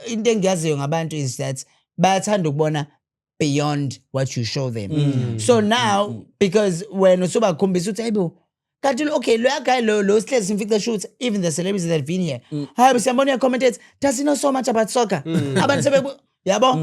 into engiyaziyo ngabantu is that bayathanda ukubona beyond what you show them. So now, because when usuba khumbisa uthi hayibo kanti okay lo guy lo sihlezi simfica shoot, even the celebrities that have been here, hayibo siyambona uya-commentate, does he know so much about soccer? Abantu sebe yabo.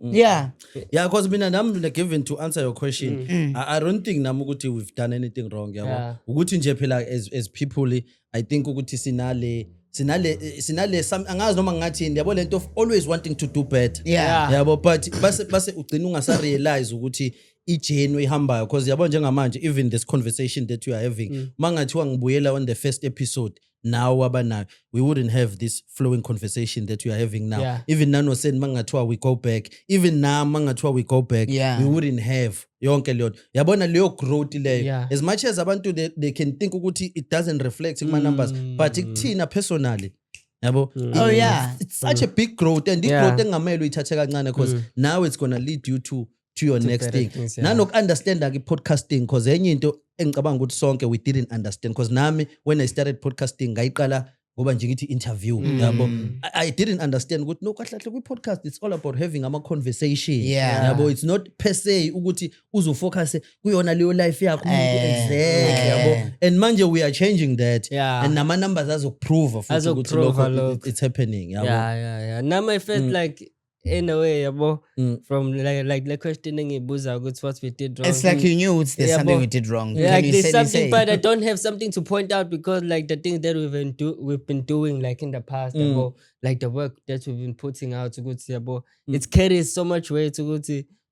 Yeah, because mina nami given to answer your question, I don't think nami ukuthi we've done anything wrong, yabo. Ukuthi nje phela as people, I think ukuthi sinale angazi noma ngathini, yabo lento of always wanting to do better. Yabo, but base ugcina ungasa-realize ukuthi ijeni ihambayo, because yabo njengamanje even this conversation that you are having, mangathiwa ngibuyela on the first episode now wabanayo, we wouldn't have this flowing conversation that you are having now. Even nano said mangathiwa we go back, even now mangathiwa we go back, we wouldn't have yonke leyo yabona leyo growth leyo. As much as abantu they can think ukuthi it doesn't reflect in my numbers, but kuthina personally yabo, it's such a big growth, and this growth engamele uyithathe kancane, because now it's going to lead you to your next thing. Nanok understand podcasting, because enye into engicabanga ukuthi sonke we didn't understand, because nami when I started podcasting ngayiqala ngoba nje ngithi interview yabo, I didn't understand ukuthi no kahle kahle podcast it's all about having ama conversation yabo, it's not per se ukuthi uzofocus kuyona leyo life yakho exactly yabo. And manje we are changing that, and nama numbers azoprove futhi ukuthi it's happening yabo. Now I felt like in a way, yabo, from like the question engibuza ukuthi what we did wrong. It's like you knew there's something we did wrong. Yeah, like there's something, but I don't have something to point out, because like the things that we've been doing like in the past, yabo, like the work that we've been putting out to yabo, it carries so much weight to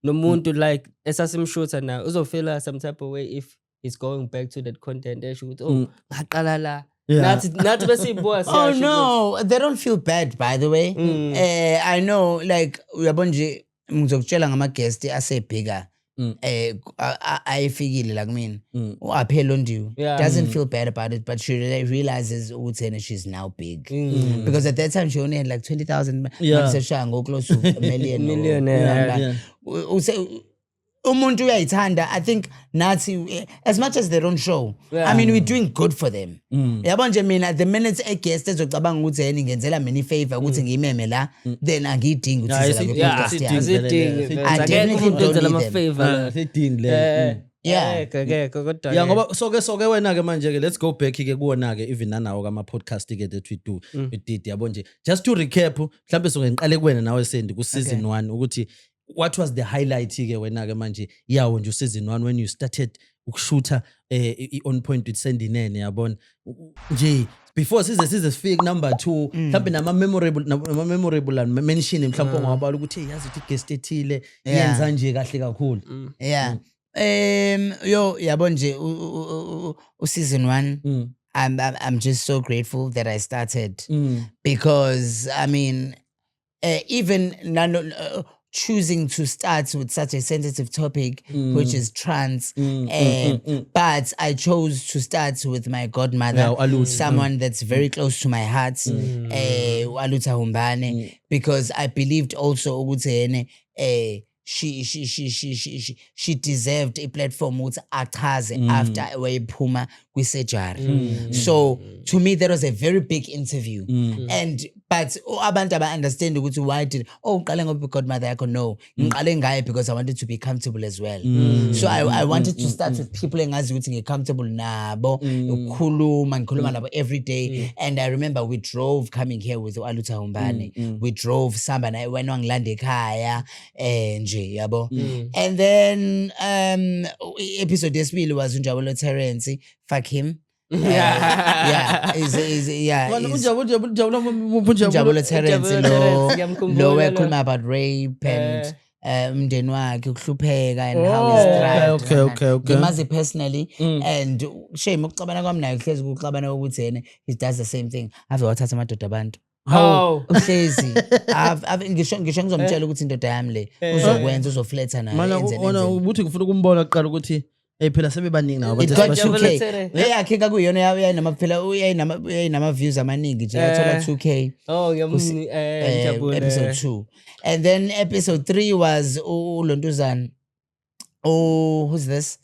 no muntu like esasimshutha now uzofela some type of way if he's going back to that content there should ngaqala la. Oh no, they don't feel bad, by the way. I know, like uyabonje ngizokutshela ngama guest asebigger ayifikile like mina uAphelo Ndiwe doesn't feel bad about it, but she realizes ukuthi she's now big, because at that time she only had like 20,000 seshaya close to a million. Umuntu uyayithanda, I think nathi as much as they don't show, I mean we're doing good for them. Yabo nje mina the minutes a guest ezocabanga ukuthi yena ngenzela mina ifavor ukuthi ngimeme la, then angidingi ukuthi I definitely don't need them. Yeah, ngoba soke wena ke manje ke let's go back ke kuona ke even nanawo kama podcast ke that we do with did yabo nje, just to recap mhlambe sokuqale kuwena nawe Sendi ku season 1 ukuthi what was the highlight ke wena ke manje yawo nje season 1 when you started ukushootha on point with Sandy Nene yabona nje before size sifike number 2 mhlambe nama memorable and mention mhlambe ngabala ukuthi yazi ukuthi guest ethile yenza nje kahle kakhulu. Yo yabo nje season 1 I'm just so grateful that I started, because I mean even choosing to start with such a sensitive topic, which is trans, but I chose to start with my godmother, someone that's very close to my heart, Alutha Humbane, because I believed also ukuthi she deserved a platform ukuthi achaze after wayephuma kwisejari. So to me that was a very big interview, but abantu aba understand ukuthi why did uqale ngoba godmother yakho. No, ngiqale ngaye because I wanted to be comfortable as well. So I wanted to start with people engazi ukuthi ngicomfortable nabo, ngikhuluma nabo every day. And I remember we drove coming here with Alutha Humbane, we drove samba naye wena ngilanda ekhaya nje yabo. And then episode yesibili was uNjabulelo Terence, fuck him. UNjabulelo Terence lo wekhuluma about rape and umndeni wakhe ukuhlupheka and how he's thrived. Okay. Ngimazi personally and shame ukuxabana kwami naye kuhlezi kuxabana ukuthi yena he does the same thing. Ave wathatha amadoda abantu. How? Uhlezi ngisho ngizomtshela ukuthi indoda yami le uzokwenza uzofletha nayo Mana wona ubuthi ngifuna ukumbona kuqala ukuthi phela sebebaningi nawo it abantu got 2K yakhe kakuyona uyayinama views amaningi nje yathola 2K Oh, episode 2 and then episode 3 was uLontuzana who's this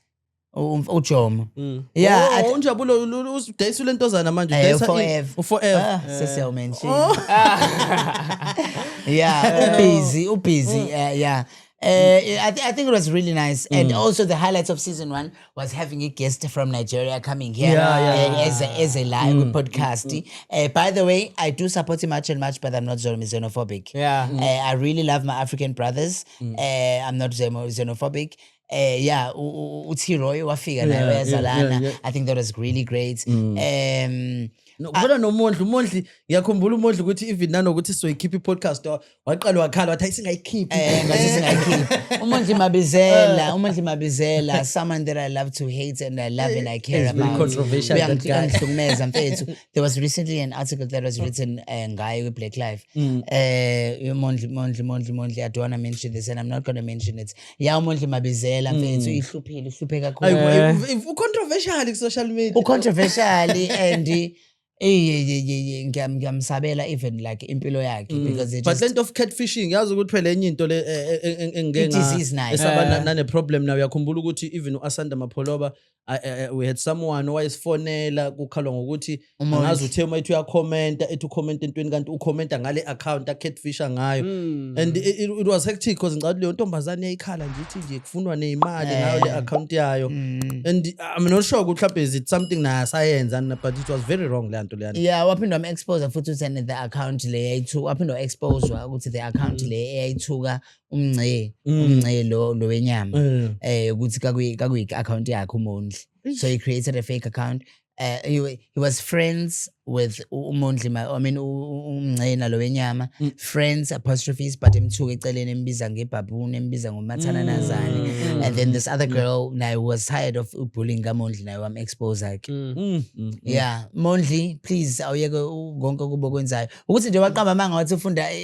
uJomo yeah unjabulo udayisa lentozana manje forever sesiyaw mention yeah ubusy yeah I think it was really nice and also the highlights of season 1 was having a guest from Nigeria coming here as a live podcast. By the way, I do support him much, but I'm not xenophobic. I really love my African brothers. I'm not xenophobic. uTiroy wafika naye yazalana. I think that was really great. Kodwa noMondli ngiyakhumbula uMondli ukuthi even nanokuthi soyikhipha iPodcast waqala wakhala wathi ayisingayikhiphi uMondli Mabizela someone that I love to hate and I love and I care about. Very controversial that guy. There was recently an article that was written ngaye with Black Life. Mondli I don't want to mention this and I'm not going to mention it. uMondli Mabizela mfethu ihlupheke kakhulu. Ucontroversial ku social media. Ucontroversial and ngiyamsabela even like impilo yakhe because it but lento of catfishing yazi ukuthi phela enye into le esaba nane problem nayo yakhumbula ukuthi even uAsanda Mapholoba we had someone owayesifonela kukhalwa ngokuthi angazi uthe mayithi uyakhomenta ethi ucomment entweni kanti ucomenta ngale account catfisha ngayo and it was hectic because ngicabanga leyo ntombazane yayikhala nje ithi nje kufunwa neimali ngayo le account yayo and I'm not sure ukuthi mhlawumbe is it something na science but it was very wrong le nto leyana. Yeah, waphinda wam-expose futhi uthi the account le yayithuka waphinda wa-expose ukuthi the account le eyayithuka umnce lo wenyama ukuthi kakuyi-account yakhe uMondli. So he created a fake account. He was friends with uMondli umnce nalo wenyama friends apostrophes but emthuka eceleni embiza ngebaboon embiza ngomathana nazane and then this other girl nayo was tired of bullying kaMondli nayo wam-expose akhe. Yeah, Mondli please awuyeke konke kubo kwenzayo ukuthi nje waqamba manga wathi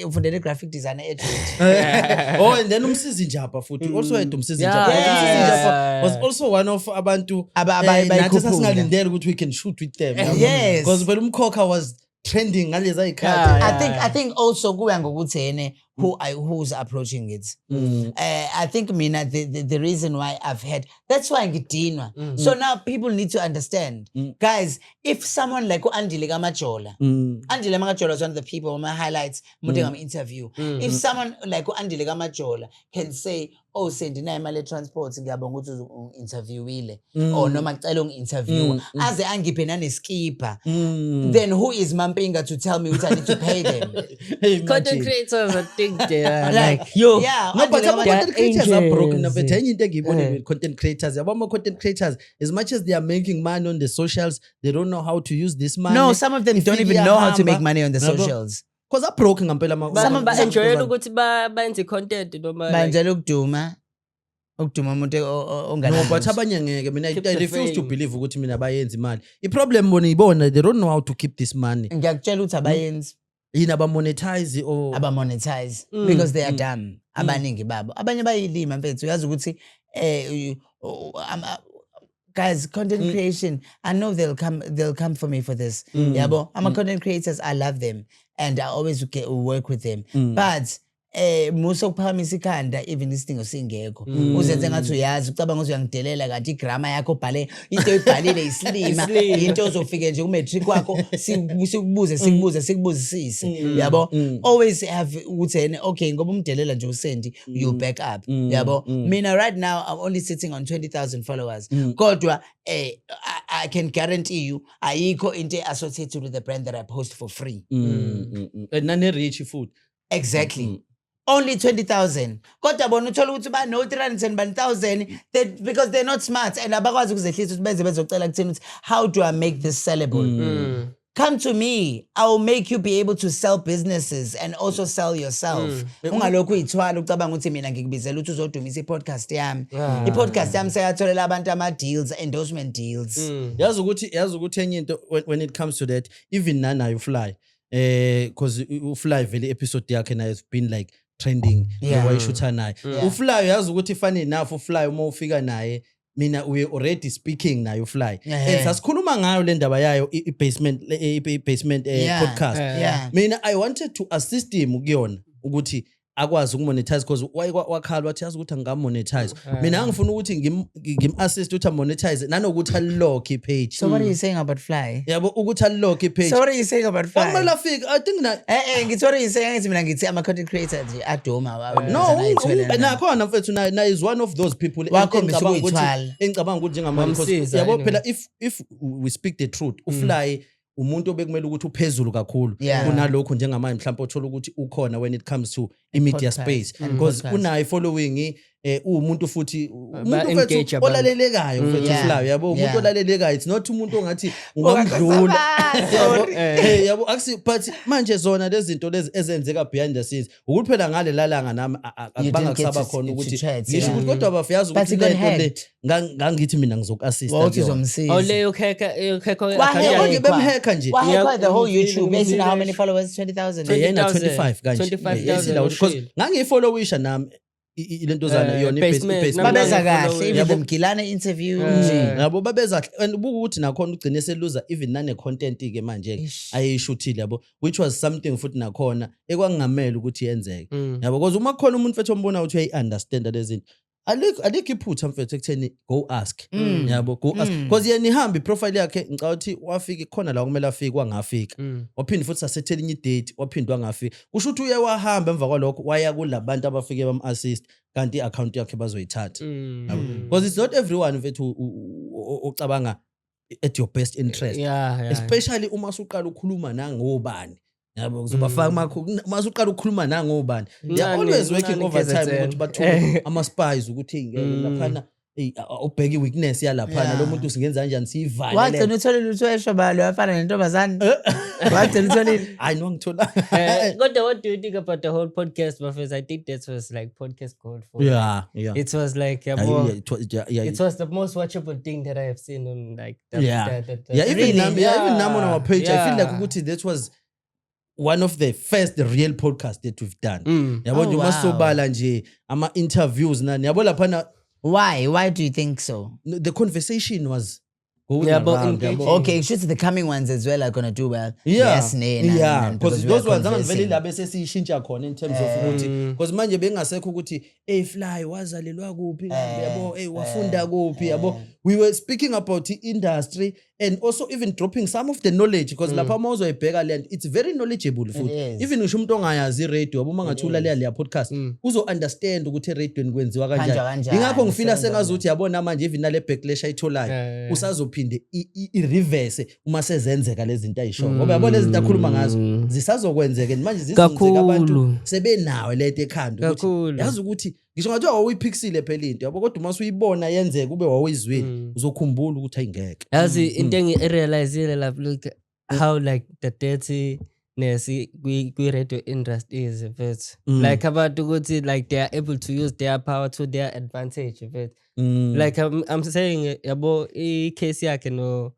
ufundele graphic designer and then umsizi njapa futhi also had umsizi njapa was also one of abantu nathi sasingalindele ukuthi we can shoot with them because when umkhokha was trending ngaleza ikhadi. I think also kuya ngokuthi yena who's approaching it. I think mina the reason why I've had that's why ngidinwa. So now people need to understand guys, if someone like Andile Kamajola Andile Kamajola is one of the people on my highlights mudinga interview. If someone like Andile Kamajola can say oh sendina imali transport ngiyabonga ukuthi interviewile or noma ngicela ungi-interview aze angiphe naneskipper then who is Mampinga to tell me what I need to pay them? Content creators I think they are like yo no but content creators are broken na bethe enye into engiyibone with content creators yabo content creators as much as they are making money on the socials they don't know how to use this money. No, some of them don't even know how to make money on the socials. Because are broken ngempela some enjoy ukuthi benze content noma banjalo ukuduma umuntu ongana. No but abanye ngeke mina I refuse to believe ukuthi mina bayenza imali. I problem bona ibona they don't know how to keep this money. Ngiyakutshela ukuthi abayenzi yini aba-monetize or aba-monetize because they are dumb abaningi babo abanye bayilima mfethu uyazi ukuthi guys content creation I know they'll come for me for this yabo ama-content creators I love them and I always work with them but muso kuphakamisa ikhanda even isidingo singekho uzenze ngathi uyazi ucabanga ukuthi uyangidelela kanti igrama yakho ubhale into oyibhalile islima into ozofike nje ku-matric wakho sikubuzisise yabo always have ukuthi yena okay ngoba umdelela nje usendi you back up yabo mina right now I'm only sitting on 20,000 followers kodwa I can guarantee you ayikho into associated with the brand that I post for free nane rich food exactly only 20,000 kodwa bona uthola ukuthi ba no 310,000 because they're not smart and abakwazi ukuzehlisa ukuthi beze bezocela kuthina ukuthi how do I make this sellable come to me. I will make you be able to sell businesses and also sell yourself. Ungalokhu uyithwala ucabanga ukuthi mina ngikubizela ukuthi uzodumisa i-podcast yami. I-podcast yami seyatholela abantu ama-deals, endorsement deals. Yazi ukuthi enye into when it comes to that, even nanayo Fly, because uFly vele episode yakhe nayo has been like trending wayishutha naye. uFly yazi ukuthi funny enough uFly uma ufika naye mina we already speaking nayo uFly. And sasikhuluma ngayo le ndaba yayo i-basement podcast. Mina I wanted to assist him kuyona ukuthi akwazi ukumonetize because wakhala wathi yazi ukuthi angamonetize. Mina angifuna ukuthi ngim-assist ukuthi amonetize nanokuthi alock i-page. So what are you saying about Fly? Yabo ukuthi alock i-page. So what are you saying about Fly? Wamala fika I think na ngithi what are you saying ngithi mina ngithi ama content creators nje adoma nakhona mfethu na is one of those people engicabanga ukuthi njengamanje yabo phela if we speak the truth uFly umuntu obekumele ukuthi uphezulu kakhulu kunalokho njengamanje mhlawumbe uthola ukuthi ukhona when it comes to media space because unayo following umuntu futhi umuntu mfethu olalelekayo mfethu Fly yabo umuntu olalelekayo it's not umuntu ongathi ungamdlula yabo akusi but manje zona lezi zinto lezi ezenzeka behind the scenes ukuthi phela ngale lalanga nami akubanga kusaba khona ukuthi ngisho ukuthi kodwa bafiyazi ukuthi lento le ngangithi mina ngizoku-assista leyo kheka bemheka nje the whole YouTube basically how many followers 20,000 yena 25 kanje because ngangiyifollowisha nami ilento zana yona basement babeza kahle even mgilane interview yabo babeza and buku ukuthi nakhona ugcine seluza even nane content ke manje ayishuthile yabo which was something futhi nakhona ekwangamela ukuthi yenzeke yabo because uma khona umuntu mfethu ombona ukuthi uyayi understand lezi zinto alikho iphutha mfethu ekutheni go ask yabo go ask because yena ihamba iprofile yakhe ngicela ukuthi wafika khona la kumele afike wangafika waphinde futhi sasethela inye date waphinde wangafika kusho ukuthi uye wahamba emva kwalokho waya kulabantu abafike bam-assist kanti i-account yakhe bazoyithatha because it's not everyone mfethu ocabanga at your best interest especially uma usuqala ukukhuluma nangobani yabo kuzobafaka masuqala ukukhuluma nangobani they are always working overtime ukuthi bathume ama-spies ukuthi laphana ubheke i-weakness yalaphana lo muntu singenza kanjani siyivale wagcina utholile ukuthi weshobalo wafana nentombazane wagcina utholile hayi nongithola kodwa what do you think about the whole podcast because I think that was like podcast gold for it was like it was the most watchable thing that I have seen on like even now on our page I feel like ukuthi that was one of the first real podcast that we've done. Yabo nje masobala nje ama interviews nani yabo laphana. Why do you think so? The conversation was going around. Okay, sure the coming ones as well are going to do well. Yes, because those ones vele la bese siyishintsha khona in terms of ukuthi because manje bengasekho ukuthi Fly wazalelwa kuphi yabo wafunda kuphi yabo we were speaking about the industry and also even dropping some of the knowledge because lapha mawuzo ibheka land it's very knowledgeable futhi even ngisho umuntu ongayazi iradio yabo mangathi ulalela le podcast uzo understand ukuthi eradioini kwenziwa kanjani ingakho ngifila sengazuthi yabona manje even nale backlash ayitholayo usazophinde i-reverse uma sezenzeka lezi zinto ayisho ngoba yabona lezi zinto akhuluma ngazo zisazokwenzeka manje zizenzeka abantu sebenawe lento ekhanda ukuthi yazi ukuthi ngisho ngathi wawuyipixile phela into yabo kodwa uma usuyibona yenzeka ube wawuyizwile uzokhumbula ukuthi ayingeke yazi into engirealizile lapho how like the dirtiness kwi-radio industry is like abantu ukuthi like they are able to use their power to their advantage like I'm saying yabo i-case yakhe no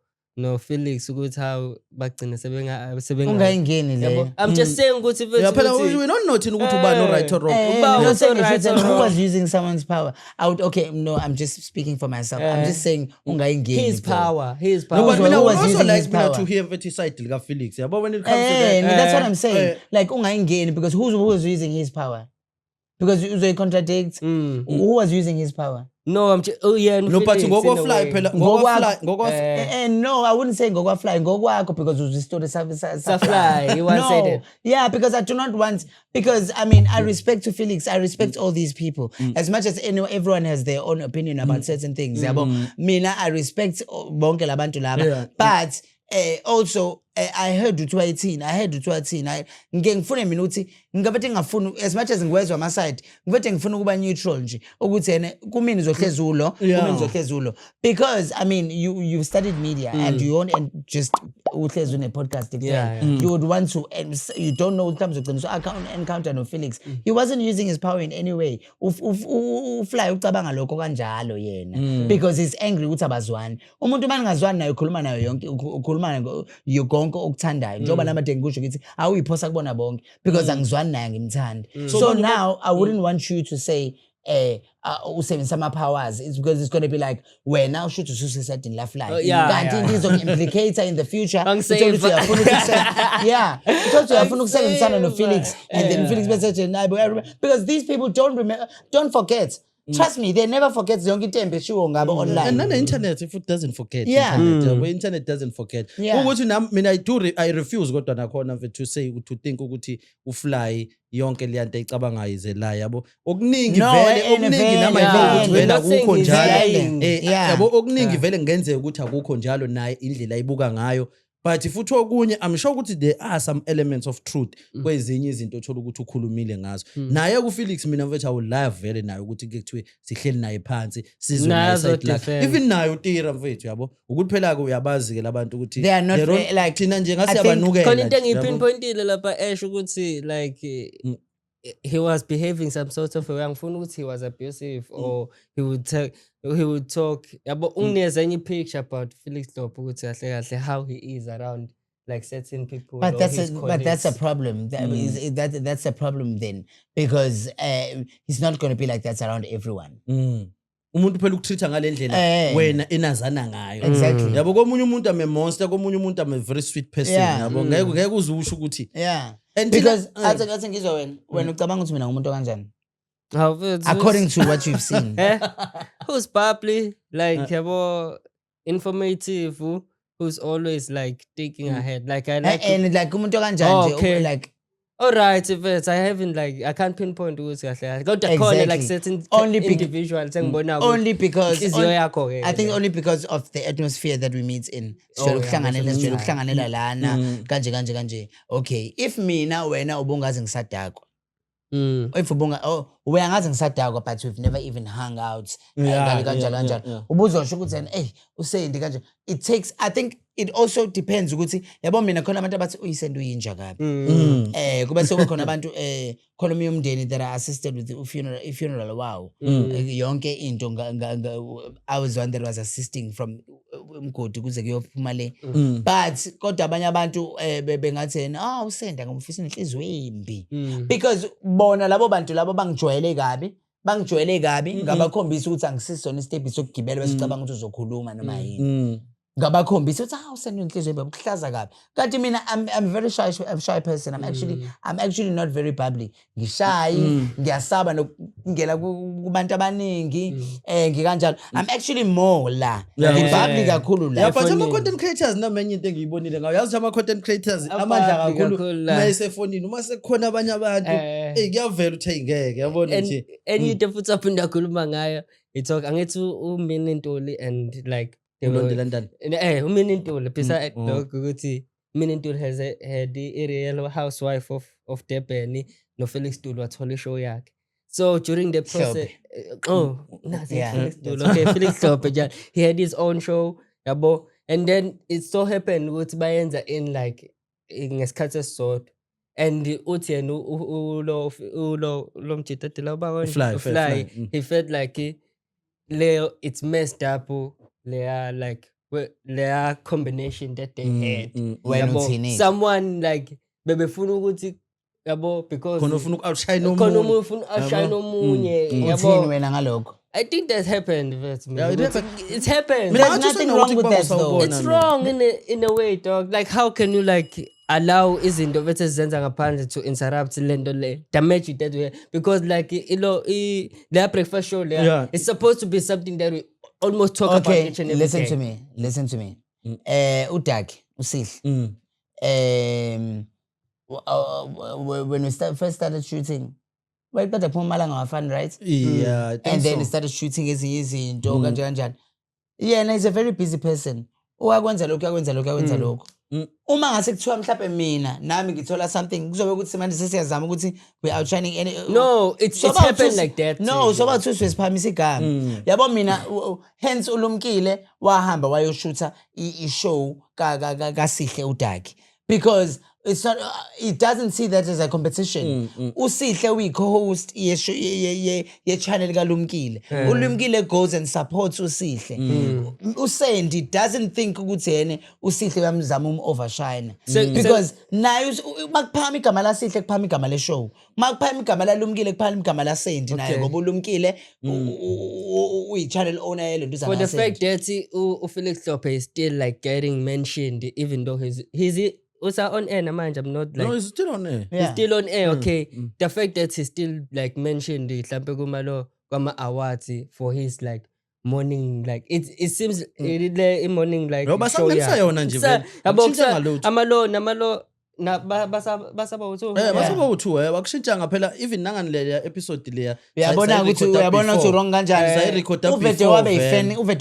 Felix ukuthi how bagcina sebenga ungayingeni le I'm just saying ukuthi phela we not nothing ukuthi uba no right or wrong who was using someone's power I'm just speaking for myself I'm just saying ungayingeni his power no but mina also like mina to hear the side lika Felix yabo when it comes to that that's what I'm saying like ungayingeni because who was using his power because uzoy contradict who was using his power no I'm just no but ngokofly phela ngokofly no I wouldn't say ngokofly ngokwakho because uzistori Safly you want to say that because I do not want because I mean I respect to Felix I respect all these people as much as everyone has their own opinion about certain things yabo mina I respect bonke labantu laba but also I heard uthiwa ithini ngike ngifune mina ukuthi ngingaphethe ngingafuni as much as ngiwezwa ama side ngiphethe ngifuna ukuba neutral nje ukuthi yena kumina uzohleza ulo kumina uzohleza ulo because I mean you've studied media and you want and just uhlezi une podcast you would want to and you don't know what comes with so encounter no Felix he wasn't using his power in any way ufly ucabanga lokho kanjalo yena because he's angry ukuthi abazwani umuntu maningazwani naye ukhuluma nayo yonke ukhuluma konke okuthandayo njengoba namadenge kusho ukuthi awuyiphosa kubona bonke because angizwani naye ngimthanda so now I wouldn't want you to say usebenzisa ama powers it's because it's going to be like where now should suicide in life kanti izoku-implicate in the future because uyafuna ukusebenzisana no Felix and then Felix bese naye because these people don't forget. Trust me, they never forget zonke into embe ngabo online. And then the internet, if it doesn't forget. The internet doesn't forget. Ukuthi mina I refuse kodwa nakhona to say to think ukuthi ufly yonke le nto ecabangayo izela yabo. Okuningi vele nama ukuthi vele akukho njalo. Yabo okuningi vele ngenzeka ukuthi akukho njalo naye indlela ayibuka ngayo. But futhi okunye I'm sure ukuthi there are some elements of truth kwezinye izinto othola ukuthi ukhulumile ngazo naye ku Felix mina mfethu awu live vele naye ukuthi ke kuthiwe sihleli naye phansi sizwe naye side like even naye utira mfethu yabo ukuthi phela ke uyabazi ke labantu ukuthi they are not like thina nje ngasiyabanukela khona into engipinpointile lapha ukuthi like he was behaving some sort of way angifuna ukuthi he was abusive or he would talk yabo ungineza enye picture about Felix Hlophe ukuthi kahle how he is around like certain people but that's a problem that's a problem then because he's not going to be like that around everyone umuntu phela ukutreata ngalendlela wena enazana ngayo exactly yabo komunye umuntu ame monster komunye umuntu ame very sweet person yabo ngeke uzusho ukuthi and because athi ngizwa wena ucabanga ukuthi mina ngumuntu kanjani according to what you've seen who's bubbly like yabo informative who's always like thinking ahead like I like and like umuntu kanjani nje like all right if it's I haven't like I can't pinpoint ukuthi kahle kodwa khona like certain individuals engibona only because I think only because of the atmosphere that we meet in ukuhlanganela lana kanje okay if mina wena ubungazi ngisadakwa if uyangazi ngisadakwa but we've never even hung out kanjalo ubuzosho ukuthi usendi kanje it takes I think it also depends ukuthi yabo mina khona abantu abathi uyisendi uyinja kabi kuba sekukhona abantu khona umndeni that I assisted with the funeral wow yonke into I was one that was assisting from umgodi kuze kuyophuma le but kodwa abanye abantu bengathi usenda ngomfisa inhliziyo embi because bona labo bantu labo bangijwayele kabi ngabakhombisa ukuthi angisisona istep sokugibela bese cabanga ukuthi uzokhuluma noma yini ngabakhombisa ukuthi usenda inhliziyo embi ukuhlaza kabi kanti mina I'm a very shy person I'm actually not very bubbly ngishayi ngiyasaba nokungena kubantu abaningi ngikanjalo I'm actually more la bubbly kakhulu la but ama content creators namenye into engiyibonile ngayo yazi ama content creators amandla kakhulu mayesefonini uma sekukhona abanye abantu kuyavela ukuthi ngeke yabona nje enye into futhi aphinda akhuluma ngayo italk angithi uMini Ntuli and like London uMini Ntuli beside ukuthi Mini Ntuli has had a real housewife of Durban no Felix Ntuli wathola show yakhe so during the process Felix Ntuli okay Felix Hlophe he had his own show yabo and then it so happened ukuthi bayenza in like ngesikhathi esisodwa and uthi yena lo mjitati la fly he felt like Leo it's messed up their combination that they had someone like bebefuna ukuthi yabo because khona ufuna uku-outshine omunye yabo wena ngalokho I think that happened it's happened there's nothing wrong with that though it's wrong in a way dog like how can you like allow izinto bese zenza ngaphandle to interrupt lento le damage that way because like their breakfast show there it's supposed to be something that we almost talk about each and every listen to me uDaki uSihle when we first started shooting wayiqeda phuma malanga wafana right and then he started shooting ezinye izinto kanjani yena is a very busy person uyakwenza lokho uma ngase kuthiwa mhlawumbe mina nami ngithola something kuzobe ukuthi manje sesiyazama ukuthi we outshining any No, it's Soba happened uthus- like that. No, soba uthi siphamisa igama. Yabo mina hence uLumkile wahamba wayoshutha I-show kaSihle uDaki because it's not it doesn't see that as a competition. uSihle uyi-co-host ye-channel kaLumkile. uLumkile goes and supports uSihle. uSandy doesn't think ukuthi yena uSihle uyamzama overshine because naye makuphama igama laSihle kuphama igama le-show. Makuphama igama laLumkile kuphama igama laSandy naye ngoba uLumkile uyi-channel owner yalento For the fact that Felix Hlophe is still like getting mentioned, even though he's also on air manje. I'm not like No, it's still on there. he's still on air. Okay, the fact that he's still like mentioned mhlambe kuma awards for his like morning, like it seems in morning like No, show, basangenisa yona nje vele. Akushintsha ngalutho. amalo na basaba utho Basaba uthu akushintsha ngaphela even nangani leya episode leya. uyabona ukuthi wrong kanjani Sayirecorda uvede before,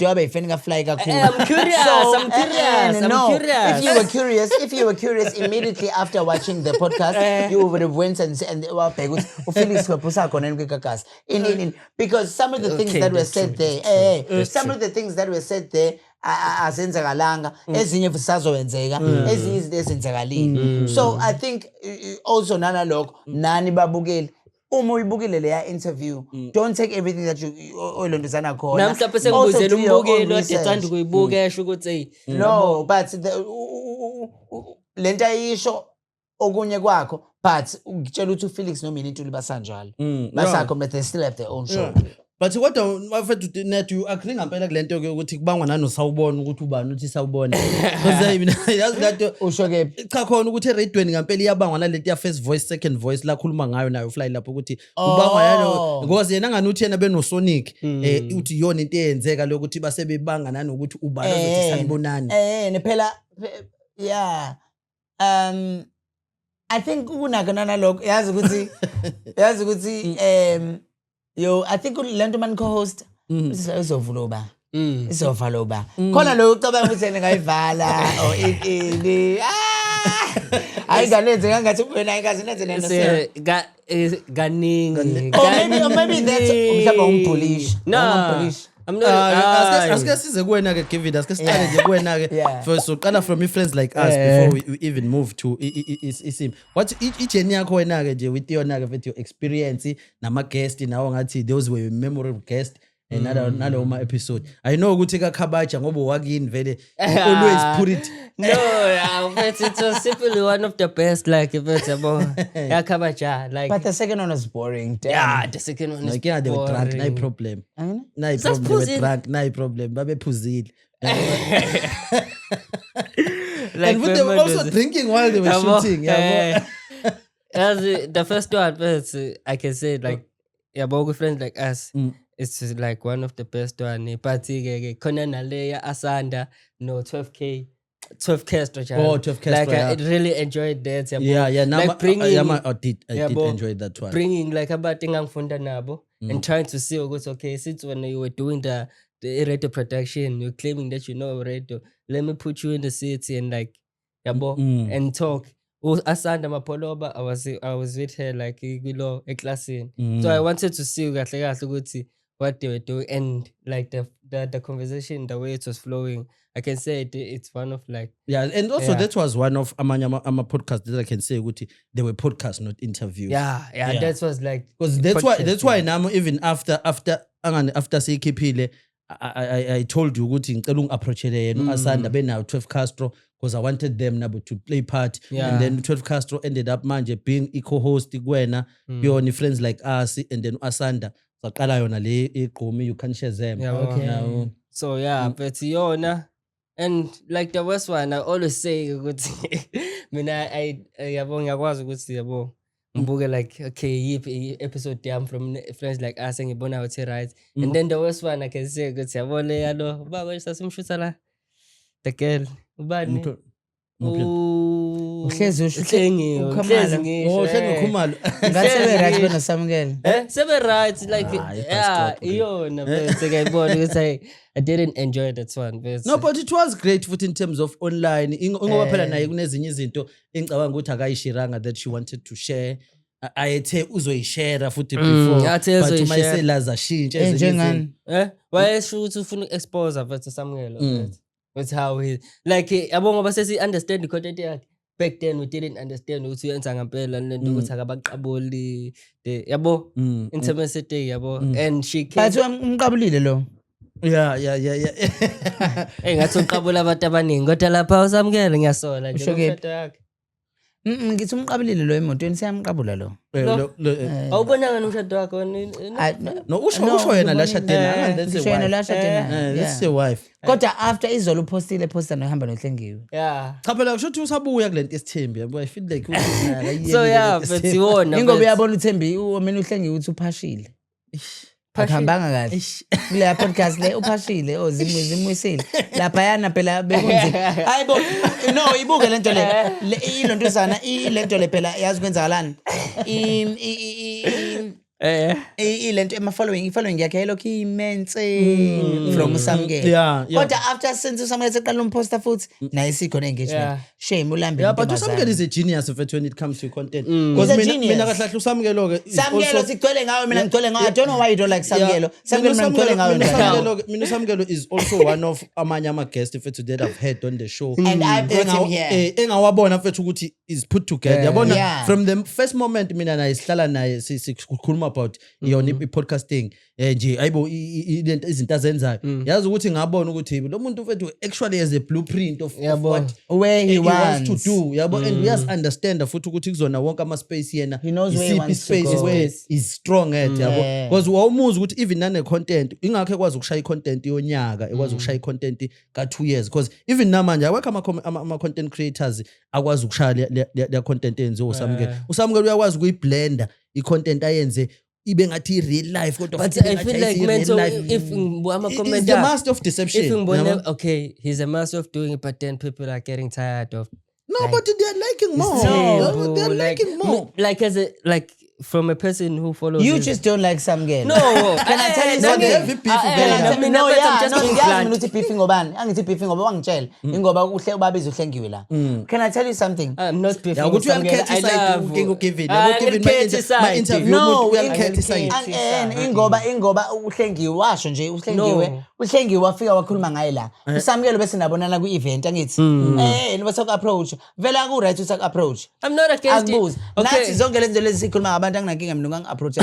wabe yifan ka-fly kakhulu. I'm curious. I'm curious. If you were curious immediately after watching the podcast, you would have went and wabheka ukuthi uFelix Hlophe usakhona yini kwiGagasi. In because some of the things Okay, that were that's said true. there, some of the things that were said there azenzakalanga, ezinye zisazowenzeka, ezinye izinto ezenzakalile. So I think also nalokho nani babukeli uma uyibukile leya interview, don't take everything that you oyilondozana khona. Namhlanje sengibuzela umbukeli odecanda kuyibuka esho ukuthi no, but lento ayisho okunye kwakho, but ngitshela ukuthi uFelix nomina Ntuli basanjalo. Basakho but they still have their own show. But kodwa mafethu net you agree ngampela kulento ke ukuthi kubangwa nani usawubona ukuthi ubani uthi sawubona. Because mina yazi ngathi Usho ke cha khona ukuthi eradweni ngampela iyabangwa nalento ya first voice second voice la khuluma ngayo nayo fly lapho ukuthi ubangwa yalo because yena ngani uthi yena benoSonic uthi yona into eyenzeka lokuthi base bebanga nanokuthi ubani uzothi sanibonani. Nephela yeah. I think kunakana lokho yazi ukuthi yo I think lento man co-host izovula uba izovala uba khona lo ucabanga ukuthi yena ngayivala or ini ayinganenze kangathi wena ayikazi nenze nento ganingi. or maybe that's mhlawumbe umbullish. No, I'm not. Asike size kuwena ke give it asike siqale nje kuwena ke Yeah. first so qala from your friends like us before we even move to isim what journey yakho wena ke nje with yona ke with your experience nama guest nawo ngathi those were memorable guests and nalo ma episode I know ukuthi kaKhabaja ngoba wakini vele always put it but it was simply one of the best, like if it's about Khabaja, like But the second one was boring. Damn. yeah, the second one is like yeah they were drunk no boring. problem Ayina? no problem they were drunk no problem babephuzile Like and they were when also was- drinking while they were Yabo, shooting yeah as the first one, but I can say like yeah, but with friends like us, it's just like one of the best one. Party Kona Naleya Asanda, no 12K Castro. Oh, 12 Castro, Like yeah. I really enjoyed that. yeah now like bringing I did Yabo, enjoy that one bringing like about Funda Nabo and trying to see okay, since when you were doing the radio production, you're claiming that you know radio. Let me put you in the city and like yabo and talk. Asanda Mapoloba, I was with her like below a class in. So I wanted to see what they were doing and like the conversation, the way it was flowing. I can say it's one of like yeah and also Yeah. that was one of amanya podcast that I can say ukuthi they were podcasts not interviews yeah, that was like because that's why now even after sikhiphile I told you ukuthi ngicela ungiapproachele yena Asanda benayo 12 Castro because I wanted them nabo to play part Yeah. and then 12 Castro ended up manje being co-host kuwena yona friends like us and then Asanda saqala yona le igqumi you can share them Yeah, okay. So yeah, but yona and like the worst one I always say ukuthi mina I yabo ngiyakwazi ukuthi yabo ngibuke like okay yiphi episode yam from friends like us ngibona ukuthi right and then the worst one I can say ukuthi yabo le yalo ba kwesa simshutha la the girl ubani Uhlezi usho uhlengiwe, uKhumalo. uhlezi ngisho, Oh, hle ngokhumalo. ngathi sebe right bena samukela. Sebe right, like, Ah, yeah, iyona, bese ngiyayibona ukuthi I didn't enjoy that one, bese. No, but it was great futhi in terms of online. Ngoba phela naye kunezinye izinto engicabanga ukuthi akayishiranga that she wanted to share. Ayethe uzoyishare futhi before. Athe But uzoyishare. mayeselaza shintshe ezinye Njengani? izinto. Wayesho ukuthi ufuna uku-expose bese Samuel, bese. That's how he, like, yabo ngoba sesi understand the content yakhe. Back then we didn't understand ukuthi uyenza ngempela lento ukuthi akabaqabuli yabo intimacy yabo, and she came. Bathi umqabulile lo. Yeah. Ngathi uqabula abantu abaningi kodwa lapha usamukele ngiyasola nje Usho kephi? umshado yakhe. Ngithi umqabulile lo emotweni siyamqabula lo. Awubonanga nomshado wakho No, usho yena la shadena. Usho yena la shadena. This is your wife. Kodwa after izolo upostile posta nohamba nohlengiwe. yeah. Cha phela kusho ukuthi usabuya kulento esithembi yabo. I feel like So yeah, but iwona Ingoba uyabona uThembi mina uhlengiwe uthi uphashile. Akuhambanga kahle. Kule podcast le uphashile zimwisile. Lapha yana phela bekunzima. Hayibo no ibuke lento le. Ilonto sana ilento le phela yazi kwenzakalani. Ilento following yakhe lokho immense from usamukela. Yeah. Kodwa after since usamukela seqala umposter futhi naye sikho engagement. Shame ulambe. Yeah, but usamukela is a genius of it when it comes to content. He's a genius. Mina kahle usamukelo ke. Samukelo sigcwele ngawe mina ngigcwele ngawe. I don't know why you don't like Samukelo. Samukelo mina ngigcwele ngawe. Mina Samukelo is also one of amanye ama guests that I've had on the show. And I brought him here. Engawabona mfethu ukuthi is put together. Yabona Yeah. from the first moment mina naye sihlala naye sikhuluma about yona i-podcasting nje ayibo izinto azenzayo. Yazi ukuthi ngabona ukuthi lo muntu mfethu actually has a blueprint of what Where he wants to do yabo, and we just understand futhi ukuthi kuzona wonke ama space yena He knows where he wants to space go. where is strong at yabo, Yeah. because wawumuza ukuthi even nane content ingakho ekwazi ukushaya content yonyaka ekwazi ukushaya content ka 2 years, because even namanje awekho ama content creators akwazi ukushaya le content enziwe usamukela uyakwazi ukuyiblenda i-content ayenze ibe ngathi real life kodwa But futhi I ibe feel ngathi like real mental, life. if I'm It's comment the master of deception. if yabo. okay, he's a master of doing it, but then people are getting tired of. No, but they're liking more. No, They're like, liking more. like as a from a person who follows. You his- just don't like Samukelo. no. Can I tell you No, something? they have beef with No, yeah, just no, being ngiyazi blunt. mina uthi beefing ngobani. Angithi beefing ngoba wangitshela. Ingoba ubabiza uhlengiwe la. Can I tell you something? I'm not beefing. Yeah, ukuthi with Samukelo. uyangikhetha I iside love- ukugiving. Ah, Ukugiving ngikhetha my iside. interview No, umuntu uyangikhetha iside. ingoba uhlengiwe washo nje uhlengiwe wafika wakhuluma ngaye la. uSamukelo bese nabonana ku-event angithi bese ku-approach vela ku-right ukuthi aku-approach I'm not against it. akubuza Okay. nathi zonke lezi zinto lezi sikhuluma ngabantu anginankinga mina ungangi-approach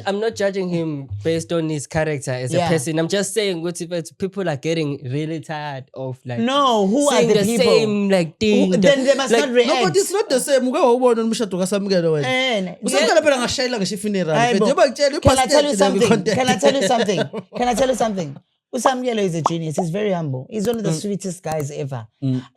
I'm not judging him based on his character as a Yeah. person. I'm just saying what if people are getting really tired of like No, who are saying the the people? same like thing. Then they must like, not react. No, but it's not the same. Uke wawubona umshado kaSamukelo wena. Usamukelo phela ngashayela ngisho funeral. Hayibo. Njengoba ngitshela Can I tell you i-pastor something? content. Can I tell you something? Can I tell you something? uSamukelo is a genius. He's very humble. He's one of the sweetest guys ever.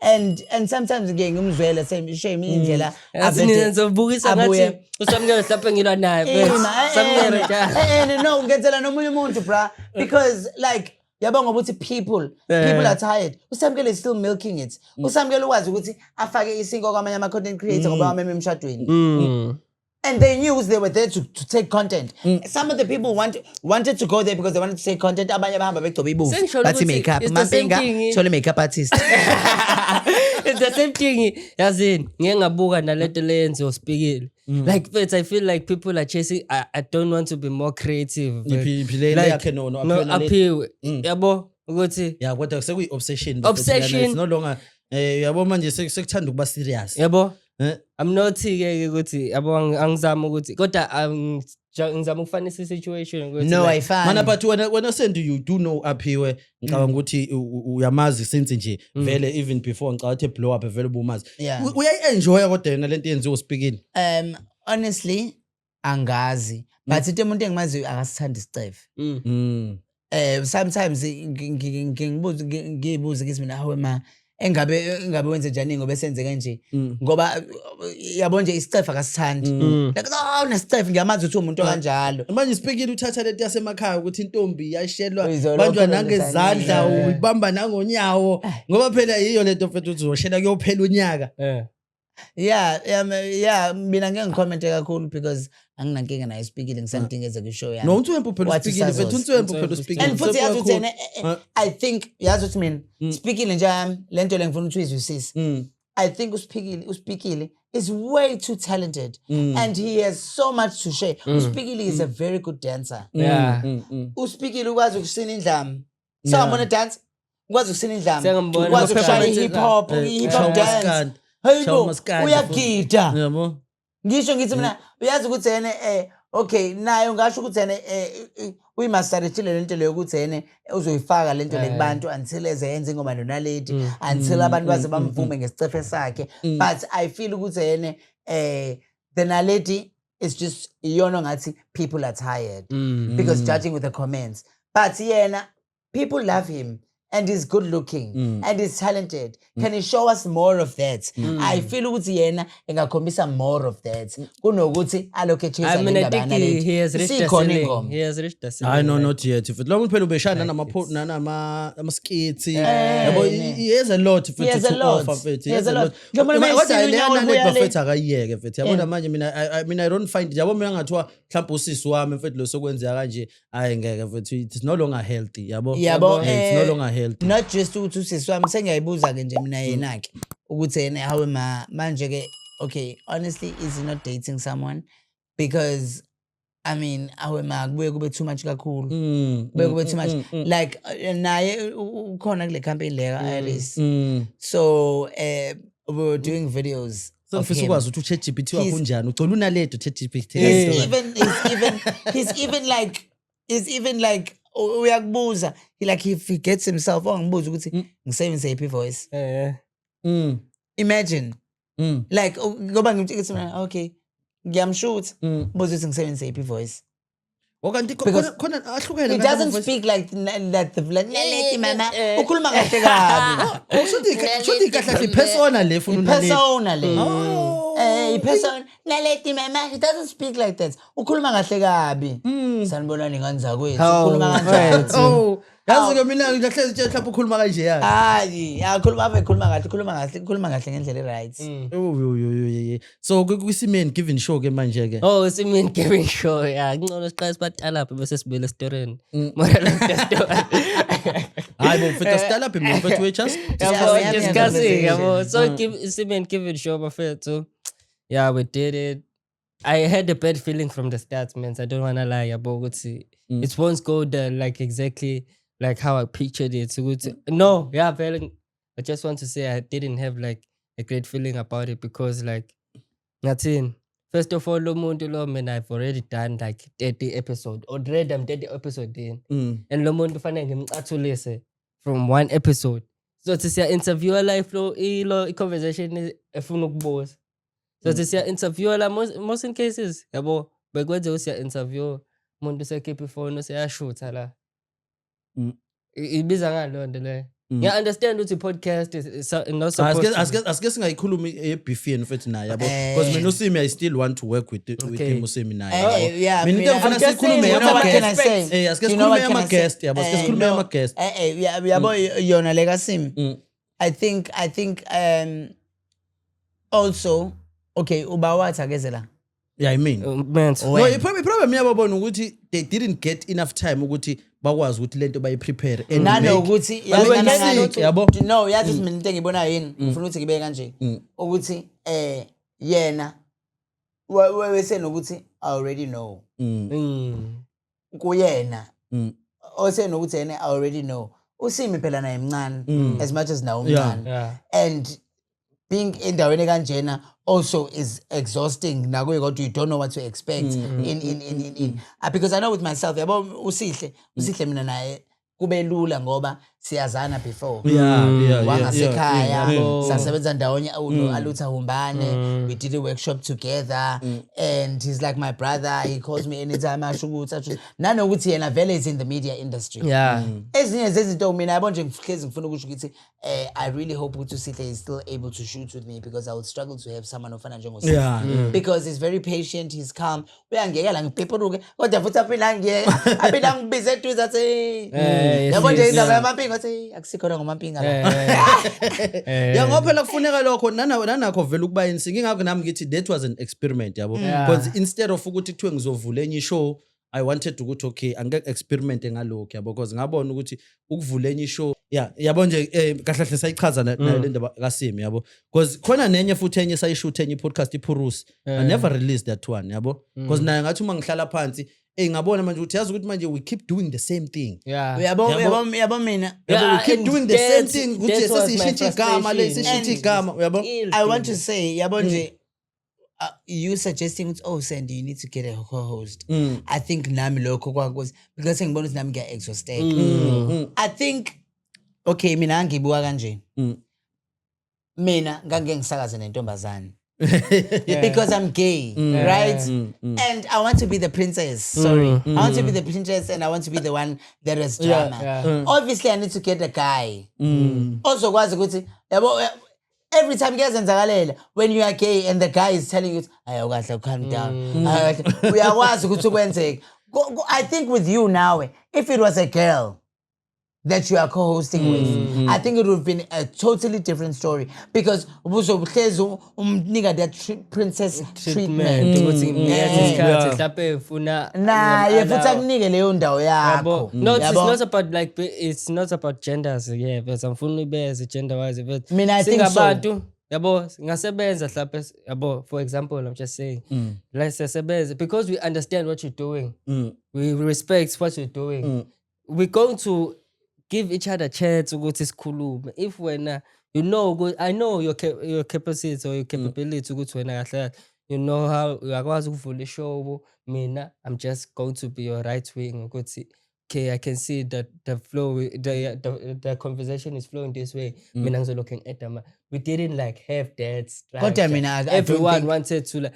And sometimes ngiyangimzwela say shame indlela ngizobukisa ngathi uSamukelo hlaphe ngilwa naye. Samukelo no ngenzela nomunye umuntu bra because like yabonga ukuthi people are tired. uSamukelo is still milking it. uSamukelo wazi ukuthi afake isinko kwamanye ama content creator ngoba wameme emshadweni. And they knew they were there to take content. Some of the people wanted to go there because they wanted to take content. Abanye bahamba begcoba ibufu. Sengisholo Bathi ukuthi makeup. it's the same Mapenga, thing. chole makeup artist. It's the same thing. Yazini ngeke ngabuka nalento leyenziwa speakile. Like but I feel like people are chasing I don't want to be more creative. Iphile yakhe no aphiwe. Yabo ukuthi yeah kodwa sekuyi-obsession. Obsession. It's no longer yabo manje sekuthanda ukuba serious. yabo Eh? I'm not ke ukuthi yabo angizama ukuthi kodwa ngizama ukufanisa situation ukuthi No, I like, find. Mana but when send you do know Aphiwe ngicabanga ukuthi uyamazi since nje vele even before ngicabanga ukuthi blow up vele bumazi. Yeah. Uyayi-enjoya kodwa yena lento yenziwa uSpeakile. Honestly, angazi. But into umuntu engimaziyo akasithanda isicefe. Sometimes ngibuza ngithi mina hawe ma engabe wenze njani ngoba senze kanje ngoba yabo nje isicefa kasithandi like no nesicefa ngiyamazi ukuthi umuntu kanjalo manje speakile uthatha lento yasemakhaya ukuthi intombi yashelwa Uyizolo banjwa khona nangezandla ngesandla. uyibamba nangonyawo ngoba phela yiyo lento mfethu uzoshela kuyophela unyaka yeah mina ngeke ngicommente kakhulu because anginankinga naye speakile ngisamdingeze kwishow yami no uNtswempu phela Wathi speakile Sazos. mfethu uNtswempu phela speakile and futhi yazi ukuthi I think yazi ukuthi mina speakile nje lento le ngifuna ukuthi uyizwisise I think uSpeakile is way too talented and he has so much to share. USpeakile is a very good dancer. Yeah. USpeakile ukwazi ukusina indlamu. So ngibona dance. Ukwazi ukusina indlamu. Sengibona Ukwazi ukushaya ama-performances hip hop dance. maskandi. Hey Shawu bo, maskandi. uyagida. yabo Ngisho ngithi mina uyazi ukuthi yena okay nayo ngasho ukuthi yena uyimasteretile lento leyo ukuthi yena uzoyifaka lento le kubantu until ezenze ingoma nonalady until abantu baze bamvume ngesicefe sakhe but I feel ukuthi yena the nalady is just iyona ngathi people are tired because judging with the comments but yena people love him and he's good looking and he's talented. Can he show us more of that? I feel ukuthi yena engakhombisa more of that. Kunokuthi allocate his I mean, I think he has reached the ceiling. He has reached the ceiling. I know not yet mfethu lo muntu phela ubeshana nama skits yabo he has a lot He has mfethu a to lot. offer mfethu He has a lot. Njengoba kodwa besina leyana unyawo le ubuya le. Buffett akayiyeke mfethu yabona manje mina I don't find yabo mina ngathiwa mhlawumbe usisi wami mfethu lo sokwenzeka kanje ayi ngeke mfethu it's no longer healthy yabo it's no longer healthy not just ukuthi usisi wami sengiyayibuza ke nje mina yena ke ukuthi yena hawe manje ke okay honestly is he not dating someone because I mean hawe kubuye kube too much kakhulu kubuye kube too much like naye ukhona kule campaign le Iris so we were doing videos so of mfethu him. ukwazi ukuthi uChatGPT wakunjani ucela unaleto ChatGPT he's even like uyakubuza if he gets himself ngibuza ukuthi ngisebenzise yiphi voice imagine like ngoba ngithi mina okay ngiyamshoot buza ukuthi ngisebenzise yiphi voice okanti Because khona ahlukene he doesn't speak like the naleti mama ukhuluma kahle kabi ushuthi kahle persona le funa unaleto persona le person naleti mama he doesn't speak like that ukhuluma kahle kabi sanibona ninganza kwethu ukhuluma kanjani yazi ke mina ngihlahle nje mhlawumbe ukhuluma kanje yani hayi khuluma kahle ngendlela right so kwisimeni given show ke manje ke Oh, it's me giving show. Yeah, ngcono siqala sibatala lapha bese sibuyele estoreni. Moral of the story. hayi bo mfethu style up mfethu we just Yeah, Discussing, yabo. conversation. So Simeon giving show bafethu. Yeah, we did it. I had a bad feeling from the start, man. I don't wanna lie about what it won't go there like exactly like how I pictured it. So no, yeah, I just want to say I didn't have like a great feeling about it because like nothing. First of all, Lomuntu lo man, I've already done like 30 episodes. Already I'm 30 episode in. And Lomuntu fanele ngimcathulise from one episode. So to say interview live flow ilo conversation is efuna ukubuza. So to say interview la most in cases yabo bekwenze usiya interview umuntu sekhipha ifone useyashootha la. Ibiza ngalo nto le. Yeah, understand ukuthi podcast is not supposed to. asike singayikhulumi eBeefy mfethu naye yabo because mina uSimi I still want to work with him uSimi naye yeah mina into ngifuna sikhulume you know what can I say asike You know what sikhulume can I say? ama-guest yabo asike sikhulume No. ama-guest yabo yona le kaSimi I think also okay uba wathi akezela yeah I mean Man, no i-problem yabo bona ukuthi they didn't get enough time ukuthi bakwazi ukuthi lento bayiprepare and nanokuthi yabo no yazi mina into engiyibonayo yini ngifuna ukuthi ngibe kanje ukuthi yena wesenokuthi I already know kuyena osenokuthi yena I already know uSimi phela naye mncane as much as nawo mncane yeah. and being endaweni kanjena also is exhausting nakuye kodwa you don't know what to expect in because I know with myself yabo usihle mina naye kube lula ngoba siyazana before wangasekhaya sasebenza ndawonye Alutha Humbane we did a workshop together and he's like my brother, he calls me anytime asho ukuthi nanokuthi yena vele is in the media industry ezinye zezinto mina yabo nje ngihlezi ngifuna ukusho ukuthi I really hope ukuthi Sihle is still able to shoot with me because I would struggle to have someone ofana njengo Sihle because he's very patient, he's calm, uyangekela ngipeperuke kodwa futhi aphinda ngibize eduze athi yabo nje indaba yamampingo athi akusikhona ngomampinga la ya ngoba phela kufuneka lokho nanakho vele ukuba insingi ngakho nami ngithi that was an experiment yabo because instead of ukuthi kuthiwe ngizovula enye show I wanted ukuthi okay angeke experiment ngalokho yabo because ngabona ukuthi ukuvula enye show yabo nje kahle hle sayichaza nayo le ndaba kaSimi yabo because khona nenye futhi enye sayishoot enye podcast iPurus I never released that one yabo because nayo ngathi uma ngihlala phansi ngabona manje ukuthi yazi ukuthi manje we keep doing the same thing yabo mina we keep doing the same thing ukuthi sesishintsha igama lesishintsha igama yabo I want to say yabo nje you suggesting Sandy you need to get a co-host I think nami lokho kwakuthi because ngibona ukuthi nami ngiya exhausted I think okay mina ngibuka kanje mina ngangeke ngisakaze nentombazane because I'm gay, right? And I want to be the princess. I want to be the princess and I want to be the one that has drama. Obviously, I need to get a guy. Also, every time when you are gay and the guy is telling you, calm down. I think with you now, if it was a girl that you are co-hosting with, I think it would have been a totally different story because nigga that princess treatment. No, it's not about like it's not about genders, but I'm fully based gender wise. But I think so. Yabo, for example, I'm just saying, because we understand what you're doing, we respect what you're doing. We're going to give each other a chance to go to school. If when I know your capacity or your capability to go to an you know how you are going to fully show me. I'm just going to be your right wing. Okay, I can see that the flow, the conversation is flowing this way. Looking at them. We didn't like have that structure. Everyone wanted to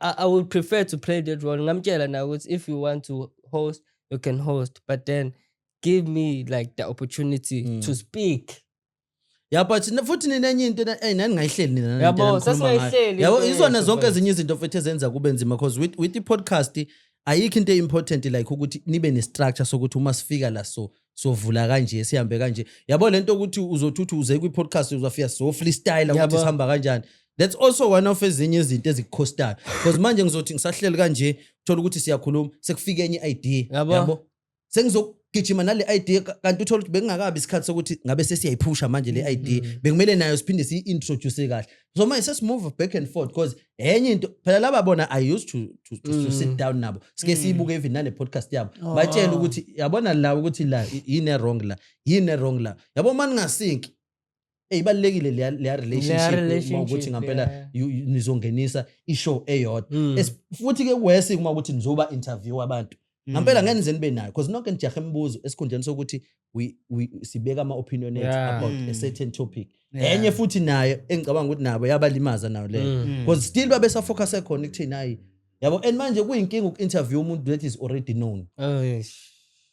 I would prefer to play that role. I'm telling now, if you want to host, you can host, but then give me like the opportunity to speak. Yeah, but futhi nenye into nani ngayihleli nina yabo sasiyihleli yabo izona zonke ezinye izinto futhi ezenza kube nzima because with the podcast ayikho into important like ukuthi nibe ne structure sokuthi uma sifika la sovula kanje sihambe kanje yabo lento ukuthi uzothi uze kwi podcast uzafika so freestyle ukuthi sihamba kanjani. That's also one of ezinye izinto ezikhostayo because manje ngizothi ngisahleli kanje uthola ukuthi siyakhuluma sekufika enye idea yabo sengizogijima nale idea kanti uthola ukuthi bengakabi isikhathi sokuthi ngabe sesiyayiphusha manje le idea bekumele nayo siphinde si-introduce kahle so manje sesimove back and forth because enye into phela laba bona I used to sit down nabo sike siyibuke even nale podcast yabo batshela ukuthi yabona la ukuthi la yini wrong la yabo manje ngasinki ibalekile le relationship ukuthi ngempela nizongenisa ishow eyodwa futhi ke wesi kuma ukuthi nizoba interview abantu ngempela ngeke nize nibe nayo because nonke nijahe imibuzo esikhundleni sokuthi we sibeka ama opinionates about a certain topic enye futhi nayo engicabanga ukuthi nabo yabalimaza nayo le because still babe sa focus ekhona ekuthini hayi yabo and manje kuyinkinga uku-interview umuntu that is already known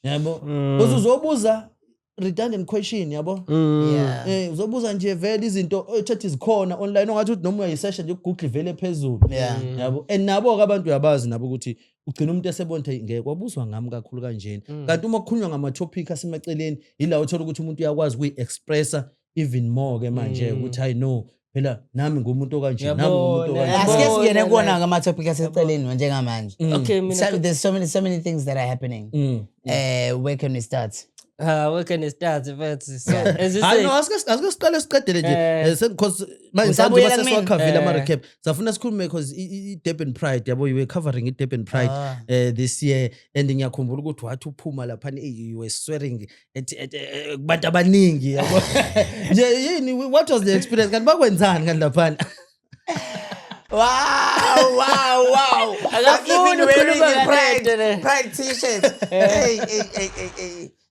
yabo because uzobuza redundant question yabo uzobuza nje vele izinto ethathi zikhona online ongathi uthi noma uyayisesha nje ku-Google vele phezulu yabo and nabo abantu uyabazi nabo ukuthi ugcina umuntu esebonta ngeke kwabuzwa ngami kakhulu kanjeni kanti uma kukhulunywa ngama topic asemaceleni ila uthola ukuthi umuntu uyakwazi ukuyi-expressa even more ke manje ukuthi I know phela nami ngumuntu okanje nami ngumuntu okanje asike singene kuona ngama topic aseceleni njengamanje okay there's so many things that are happening where can we start? Where can it start? So, as you say, I know, asike siqale siqedele nje because manje sabuya sesiwakhavile ama recap safuna sikhulume because Durban Pride yabo you were covering it Durban Pride this year and ngiyakhumbula ukuthi wathi uphuma lapha you were swearing kubantu abaningi yabo yini what was the experience kanti bakwenzani kanti lapha Wow. I've even wearing Pride t-shirts. Hey.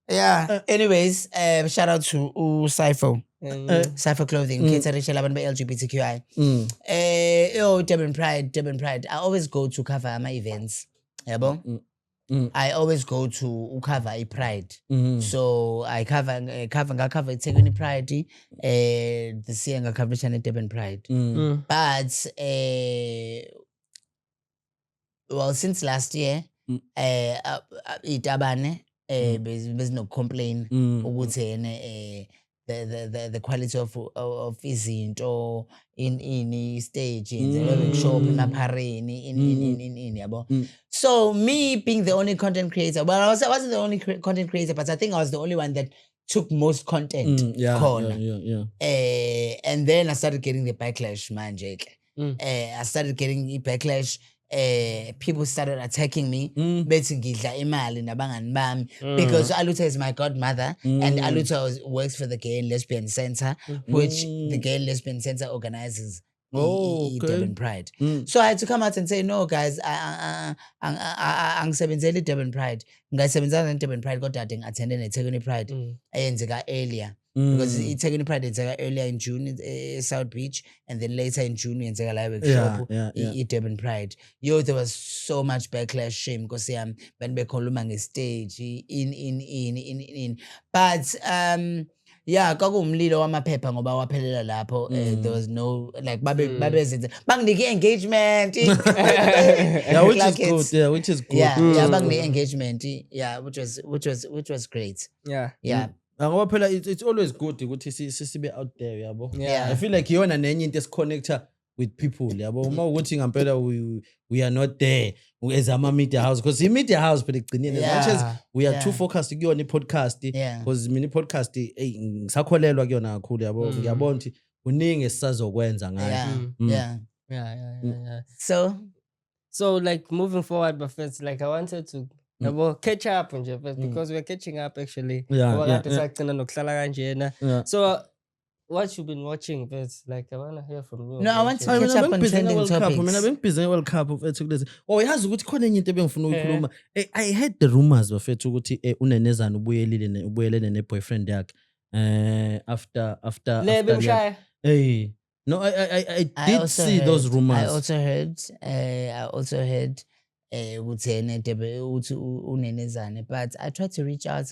Yeah. Anyways, shout out to Cypher. Cypher Clothing. Ukhetharisha abantu be-LGBTQI. Durban Pride. I always go to cover my events. Yabo? I always go to cover a Pride. So I cover Ethekwini Pride. This year I cover Durban Pride. But well, since last year, itabane there's no complaint ukuthi the quality of izinto in stage in the workshop emaphareni in yabo. So me being the only content creator, well, I wasn't the only content creator, but I think I was the only one that took most content. And then I started getting the backlash, man, Jake. I started getting the backlash. People started attacking me bethi ngidla imali nabangani bami because Aluta is my godmother and Aluta works for the Gay and Lesbian Center, which the Gay and Lesbian Center organizes Durban Pride. So I had to come out and say, no guys, angisebenzeli Durban Pride, ngisebenzela Durban Pride kodwa attended Ethekwini Pride eyenzeka earlier. Because Ethekwini Pride yenzeka earlier in June South Beach, and then later in June yenzeka live workshop Durban Pride. There was so much backlash, shame because when bekhuluma ngestage in but yeah, kwakuwumlilo wamaphepha ngoba waphelela lapho. There was no like babezenza banginike engagement. Which is good. Yeah, banginike engagement. Yeah, which was great. Yeah. Ngoba phela it's always good ukuthi sibe out there yabo. Yeah. I feel like iyona nenye into esiconnecta with people yabo. Uma ukuthi ngampela we are not there as ama media house, because the media house phela igcinile as much as we are too focused kuyona i-podcast, because mina i-podcast ngisakholelwa kuyona kakhulu yabo. Ngiyabona ukuthi kuningi esizokwenza ngayo. Yeah. So like moving forward, but first, like I wanted to catch up on you first, because we're catching up actually. So what you've been watching first, like I want to hear from you. No, I want to catch up on trending topics. Mina bengibhizi World Cup ethukulezi. Yazi ukuthi khona enye into ebengifuna ukuyikhuluma. I heard the rumors bafethu ukuthi uNenezana ubuyelene ne-boyfriend yakhe after no, I did see those rumors. I also heard ukuthi uNenezana, but I tried to reach out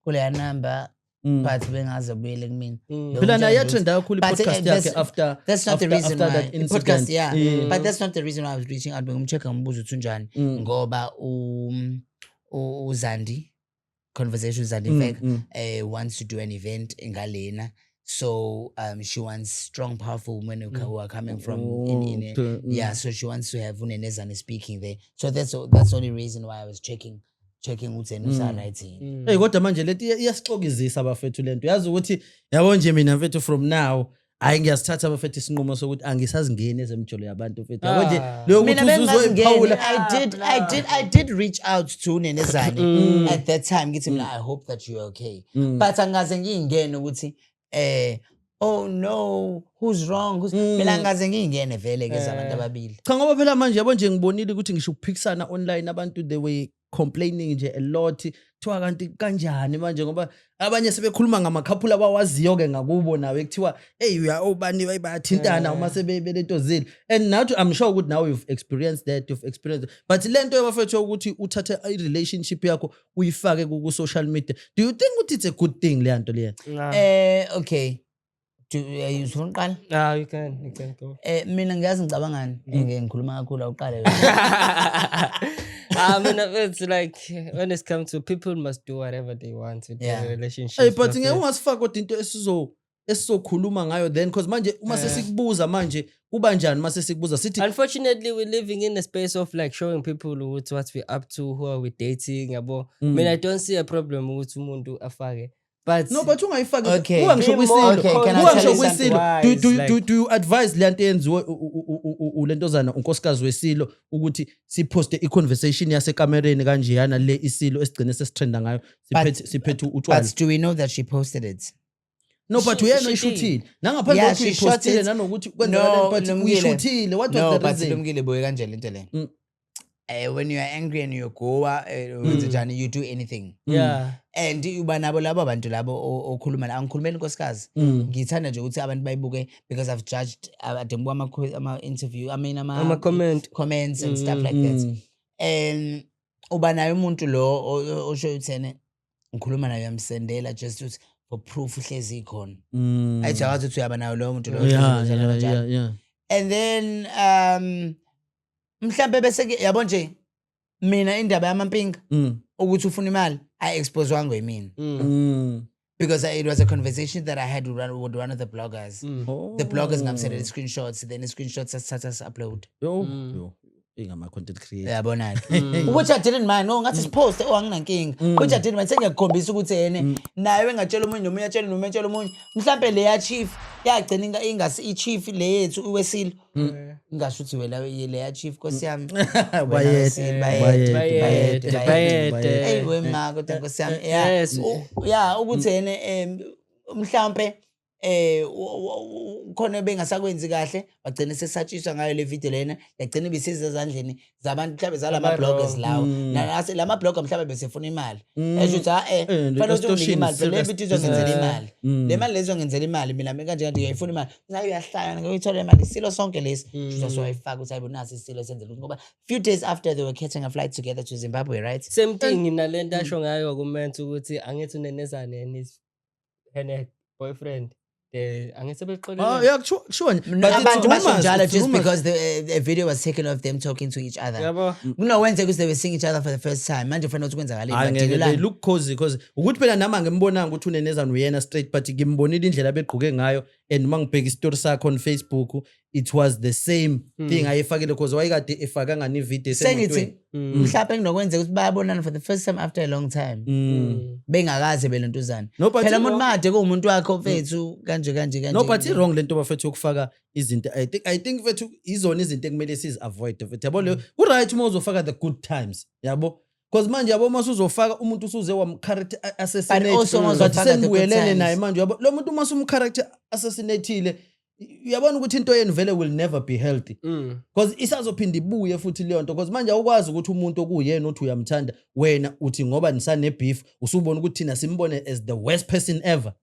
kule number, but bengaze buyele kumina. Phela naye yatrenda kakhulu i-podcast yakhe after that's not the reason why that incident. Podcast, but that's not the reason why I was reaching out. Ngimchecka ngibuza ukuthi unjani ngoba uZandi Conversation Zandi wants to do an event in Galena. So she wants strong, powerful women who are coming from so she wants to have Unenezana speaking there. So that's the only reason why I was checking ukuthi usarayithi. Kodwa manje leti iyasixokizisa abafethu lento. Yazi ukuthi yabo nje mina mfethu from now ngiyasithatha abafethu isinqumo sokuthi angisazingeni ezemjolo yabantu mfethu. Yabo nje leyo ukuthi uzuzoyiphawula. I did reach out to Unenezana at that time ngithi mina I hope that you're okay. But angaze ngingene ukuthi oh no, who's wrong? Mina ngaze ngingene vele ke zabantu ababili. Cha ngoba phela manje yabo nje ngibonile ukuthi ngisho ukuphikisana online abantu they were complaining nje a lot. Kuthiwa kanti kanjani manje ngoba abanye sebekhuluma ngamakhaphula abawaziyo ke ngakubo nawe kuthiwa ubani bayathintana uma sebelento zile. And now I'm sure ukuthi now you've experienced that, but lento yabafethu ukuthi uthathe a relationship yakho uyifake ku social media, do you think ukuthi it's a good thing le nto le? Okay, you uqala? You can go. Mina ngiyazi ngicabangani ngikhuluma kakhulu uqala. I mean, it's like when it comes to people must do whatever they want with their relationship. But ungasifaka kodwa into esizokhuluma ngayo then, because manje uma sesikubuza manje kuba njani mase sikubuza sithi unfortunately we're living in a space of like showing people what we're up to, who are we dating yabo. I mean, I don't see a problem ukuthi umuntu afake. But no, but ungayifaki. Okay. Ungisho kwisilo. Can I tell you something? Do you advise lento yenziwe ulentozana unkosikazi wesilo ukuthi siposte i-conversation yasekamereni kanje yana le isilo esigcine sesitrenda ngayo siphethe utshwala? But do we know that she posted it? No, but uyena uyishuthile. Nangaphandle kokuthi uyipostile nanokuthi kwenzeka but uyishuthile. What was the reason? No, but Lumkile boy kanje lento le. when you are angry and you go you do anything. Yeah. And uba nabo labo abantu labo okhuluma la angikhulumeni nkosikazi ngithanda nje ukuthi abantu bayibuke because I've judged ama interview ama comments and stuff like that. And uba nayo umuntu lo osho uthene ngikhuluma naye yamsendela just for proof uhlezi ikhona ayithi akathi uthi uyaba nayo lo muntu lo yeah. and then mhlambe bese yabo nje mina indaba yamampinga ukuthi ufuna imali I expose wangu yimina because it was a conversation that I had with one of the bloggers. The bloggers ngamsendela screenshots, then the screenshots started upload. Yo. Ingama content creator. Yabona ke. Which I didn't mind. No, ngathi post anginankinga. Which I didn't mind. Sengiyakukhombisa ukuthi yene naye engatshela umunye nomunye atshela nomunye atshela umunye. Mhlambe le ya chief yagcina ingasi I chief le yethu uwesilo. Ngasho ukuthi wena le ya chief Nkosi yami. Bayede. Hey wema kodwa Nkosi yami. Yeah, ukuthi yene mhlambe khona bengasakwenzi kahle bagcina sesatshiswa ngayo le video lena yagcina ibisiza ezandleni zabantu mhlawumbe zalama bloggers lawo nase lama blogger mhlawumbe besefuna imali esho ukuthi fanele ukuthi imali le video izongenzela imali le mali lezo ngenzela imali mina kanje kanje ngiyifuna imali nayo uyahlaya ngiyithola imali silo sonke lesi should so ayifaka ukuthi ayibonasi isilo esenzela ukuthi ngoba few days after they were catching a flight together to Zimbabwe, right? Same thing nalento asho ngayo kument ukuthi angithi unenezane and his boyfriend angithi bexolele. Oh yeah, sure. But abantu basho just because the video was taken of them talking to each other. Yabo. Kunowenze ukuthi they were seeing each other for the first time. Manje fanele ukuthi kwenzakaleni they look cozy because ukuthi phela nama ngembonanga ukuthi unenezana uyena straight but ngimbonile indlela begquke ngayo and mangibheka istory sakho on Facebook it was the same thing ayifakile because wayekade efaka ngani video sengithi mhlawumbe nginokwenza ukuthi bayabonana for the first time after a long time bengakaze belentuzana phela umuntu made kuumuntu wakhe ofethu kanje no but it's wrong lento bafethu ukufaka izinto I think fethu izona izinto ekumele sizi avoid fethu yabo le ku right uma uzofaka the good times yabo because manje yabo mase uzofaka umuntu usuze wamcharacter assassinate but also uzothatha naye manje yabo lo muntu mase umcharacter assassinateile uyabona ukuthi into yenu vele will never be healthy because isazophinda ibuye futhi leyo nto because manje awukwazi ukuthi umuntu okuyena uthi uyamthanda wena uthi ngoba nisane beef usubona ukuthi thina simbone as the worst person ever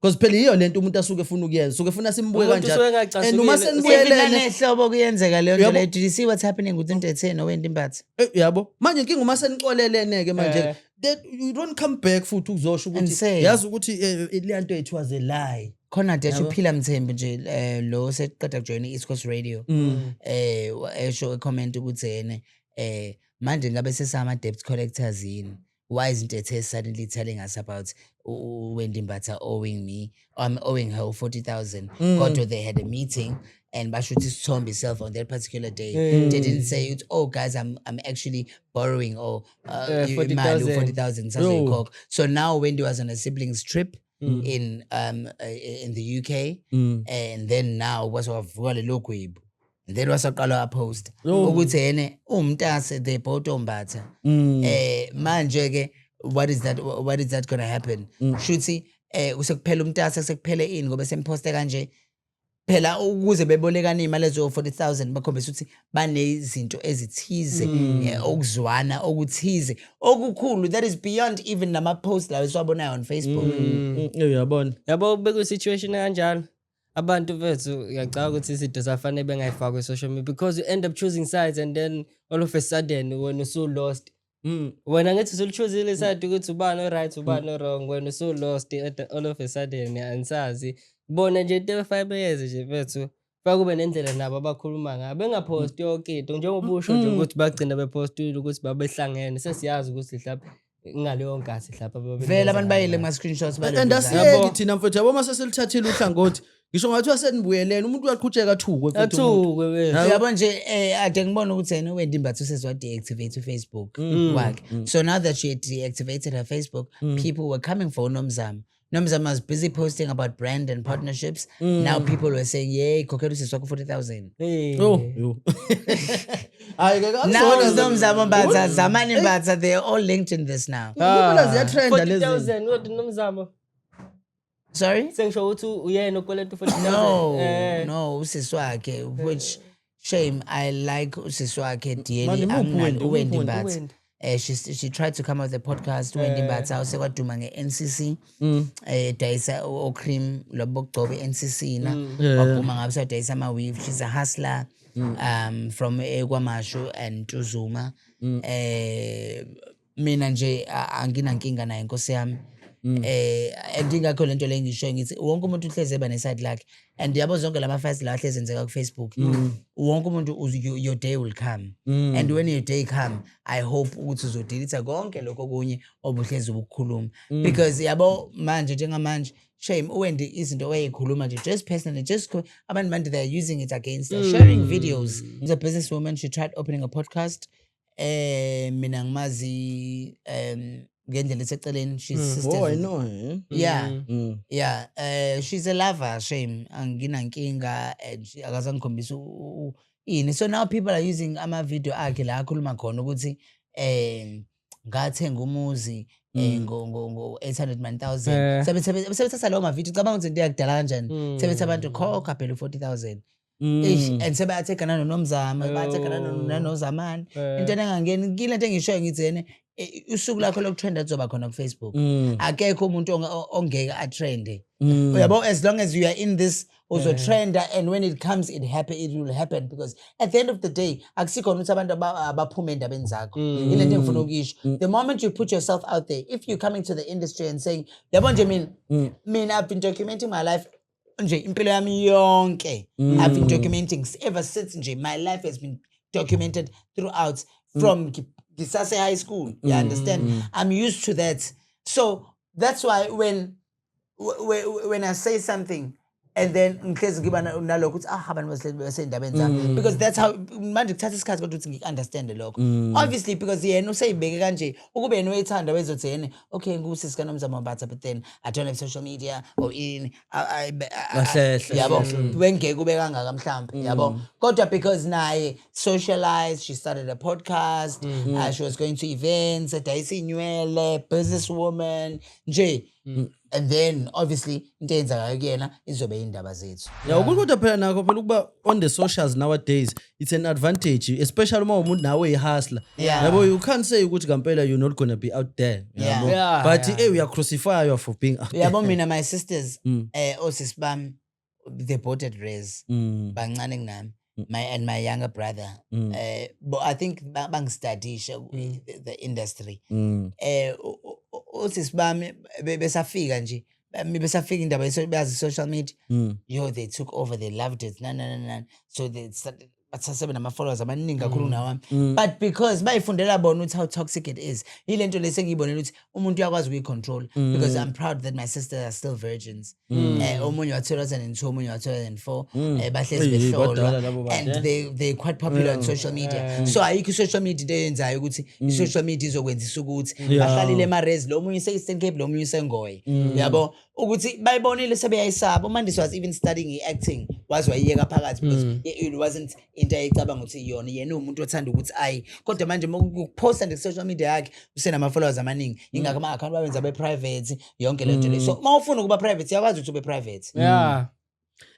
because phela iyo lento umuntu asuke efuna ukuyenza usuke efuna simbuke kanjalo and uma senibuyelene ehlobo kuyenzeka leyo nto like did you see what's happening with Ntethe Wenda Imbatha yabo manje inkinga uma senixolelene ke manje that you don't come back futhi uzosho ukuthi yazi ukuthi le nto it was a lie khona nje uphila Mthembu nje lo seqeda join East Coast Radio esho comment ukuthi yena manje ngabe sesama debt collectors yini why is Ntethe suddenly telling us about Wenda Imbatha owing me I'm owing her 40,000 kodwa they had a meeting and bashuthi Sithombe self on that particular day they didn't say oh guys I'm actually borrowing 40,000 so now Wendy was on a siblings trip in the UK and then now was wavuka lelo gwebu and then wasaqala a post ukuthi yene umntase the bottom Mbatha manje ke what is that going to happen shuthi usekuphela umntase sekuphele ini ngoba semposte kanje phela ukuze bebolekana imali ezo 40,000 bakhombisa ukuthi banezinto ezithize okuzwana okuthize okukhulu that is beyond even nama post lawo esiwabonayo on Facebook uyabona yabo beku situation kanjalo abantu bethu ngiyacabanga ukuthi izinto zafanele bengayifaka social media because you end up choosing sides and then all of a sudden when you so lost wena ngithi usulichuzile side ukuthi ubani right ubani wrong when you so lost all of a sudden ansazi bona nje into efayibeyeze nje bethu fakube nendlela nabo abakhuluma ngabe bengapost yonke into njengoba usho nje ukuthi bagcina bepostile ukuthi babehlangene sesiyazi ukuthi mhlawumbe ngaleyo nkathi mhlawumbe vele abantu bayile ma screenshots bale and asiyeki thina mfethu yabo mase selithathile uhlangothi ngisho ngathi wasenibuyelene umuntu uyaqhutsheka thukwe athukwe yabo nje ade ngibona ukuthi yena Wenda Imbatha usezwa deactivate Facebook wakhe so now that she deactivated her Facebook people were coming for Nomzamo was busy posting about brand and partnerships now people were saying yay khokhela usiswakho 40,000 yo now Nomzamo Mbatha Zamani Mbatha they are all linked in this now ubona ziya trend lezi 40,000 what Nomzamo sorry sengisho ukuthi uyena okweleta 40,000 no usiswakhe which shame I like usisi wakhe Dieli Mani, muphi amnandi uWendy? uWendy Uphi Mbatha. She tried to come out with the podcast Wendy Mbatha usekwaduma nge-NCC dayisa o-cream lobogcobe NCC na waphuma ngabe sadayisa ama-weave. She's a hustler from kwaMashu and Tuzuma. Mina nje anginankinga naye Nkosi yami. And ingakho lento le ngisho ngithi wonke umuntu uhleze eba neside lakhe and yabo zonke lama-fights la hleze enzeka ku-Facebook wonke umuntu your day will come and when your day come I hope ukuthi uzodelete konke lokho kunye obuhlezi ukukhuluma because yabo manje njengamanje shame uWendy izinto wayeyikhuluma nje just personally just abantu manje they are using it against her sharing videos. She's a businesswoman. She tried opening a podcast. Mina ngimazi ngendlela eseceleni. She's sisters. Oh, I know her. Yeah. She's a lover, shame. Anginankinga and akazangikhombisa ini. So now people are using ama-video akhe la akhuluma khona ukuthi ngathenga umuzi ngo 800,000. Sebethatha lawo ma-video cabanga ukuthi into yakudala kanjani. Sebethe abantu khokha phela 40,000. And sebayatheka nanoNomzamo, bayatheka nanoZamani. Into engangeni kile nto engishoyo ngithi yena usuku lakho lokutrenda lizoba khona ku-Facebook. Akekho umuntu ongeke atrende. Uyabo, as long as you are in this uzotrenda and when it comes it will happen because at the end of the day akusikhona ukuthi abantu abaphuma endabeni zakho. Ile nto engifuna ukuyisho. The moment you put yourself out there, if you're coming to the industry and saying yabo nje mina I've been documenting my life nje impilo yami yonke. I've been documenting ever since nje my life has been documented throughout from Gisase High School. You understand? I'm used to that. So that's why when I say something and then ngihlezi ngiba nalokho ukuthi abantu basendabeni zami because that's how manje kuthatha isikhathi kodwa ukuthi ngi-understand lokho. Obviously because yena useyibheke kanje ukube yena uyithanda wezothi yena okay ngusisi kaNomzamo Mbatha but then I don't have social media or in yabo wengeke ube kangaka mhlawumbe yabo kodwa because naye socialize, she started a podcast, she was going to events, adayisa inywele, businesswoman nje. And then obviously into eyenzakayo kuyena izobe indaba zethu. Yeah, ukukodwa phela nakho phela ukuba on the socials nowadays it's an advantage especially uma umuntu nawe ihustler. Yabo you can't say ukuthi kampela you're not going to be out there. Yeah. But we are crucify you for being out there. Yabo mina my sisters osisi bami they both at res bancane kunami. My younger brother but I think bangistudisha the industry. Osisi bami besafika nje besafika indaba beyazi social media they took over, they loved it so they started bathathe nama-followers abaningi kakhulu nawami but because bayifundela bona ukuthi how toxic it is ile nto lese ngiyibonela ukuthi umuntu uyakwazi ukuyi-control because I'm proud that my sisters are still virgins. Omunye wa-2002 omunye wa-2004 bahlezi behlolwa and they're quite popular on social media so ayikho i-social media into eyenzayo ukuthi i-social media izokwenzisa ukuthi bahlalile ema-res lo omunye use-Eastern Cape lo omunye usengoye yabo ukuthi bayibonile sebeyayisaba. uMandisi was even studying i-acting waze wayiyeka phakathi because it wasn't into ayicabanga ukuthi yona yena umuntu othanda ukuthi ayi kodwa manje ukuposta nge-social media yakhe usenama-followers amaningi ingakho ama-account bawenza be-private yonke lento le so uma ufuna ukuba private uyakwazi ukuthi ube private.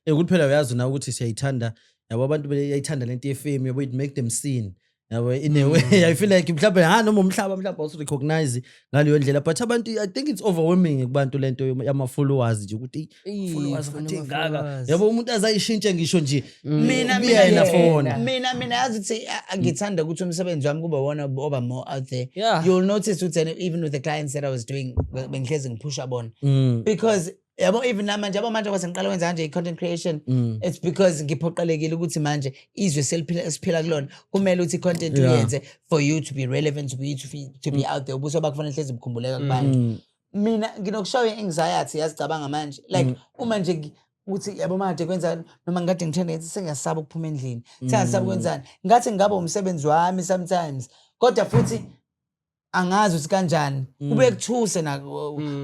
Ukuthi phela uyazi na ukuthi siyayithanda yabo abantu bayayithanda lento ye-fame yabo it make them seen yabo in a way I feel like mhlawumbe noma mhlawumbe also recognize ngaleyo ndlela but abantu I think it's overwhelming kubantu lento yama-followers nje ukuthi followers bathengaka yabo umuntu azayishintshe ngisho nje mina yazi ukuthi angithanda ukuthi umsebenzi wami kube wona oba more out there. You'll notice ukuthi even with the clients that I was doing bengihlezi ngipusha bona because yabo even namanje yabo manje kwase ngiqala kwenza kanje i-content creation it's because ngiphoqelekile ukuthi manje izwe siphila kulona kumele ukuthi i-content uyenze for you to be relevant to be out there ubuso bakufanele hlezi bukhumbuleka kubantu. Mina nginokushow i-anxiety yazicabanga manje like uma nje uthi yabo manje kwenza noma ngikade ngithanda sengiyasaba ukuphuma endlini sengasaba kwenzani ngathi ngaba umsebenzi wami sometimes kodwa futhi angazi ukuthi kanjani kube kuthuse na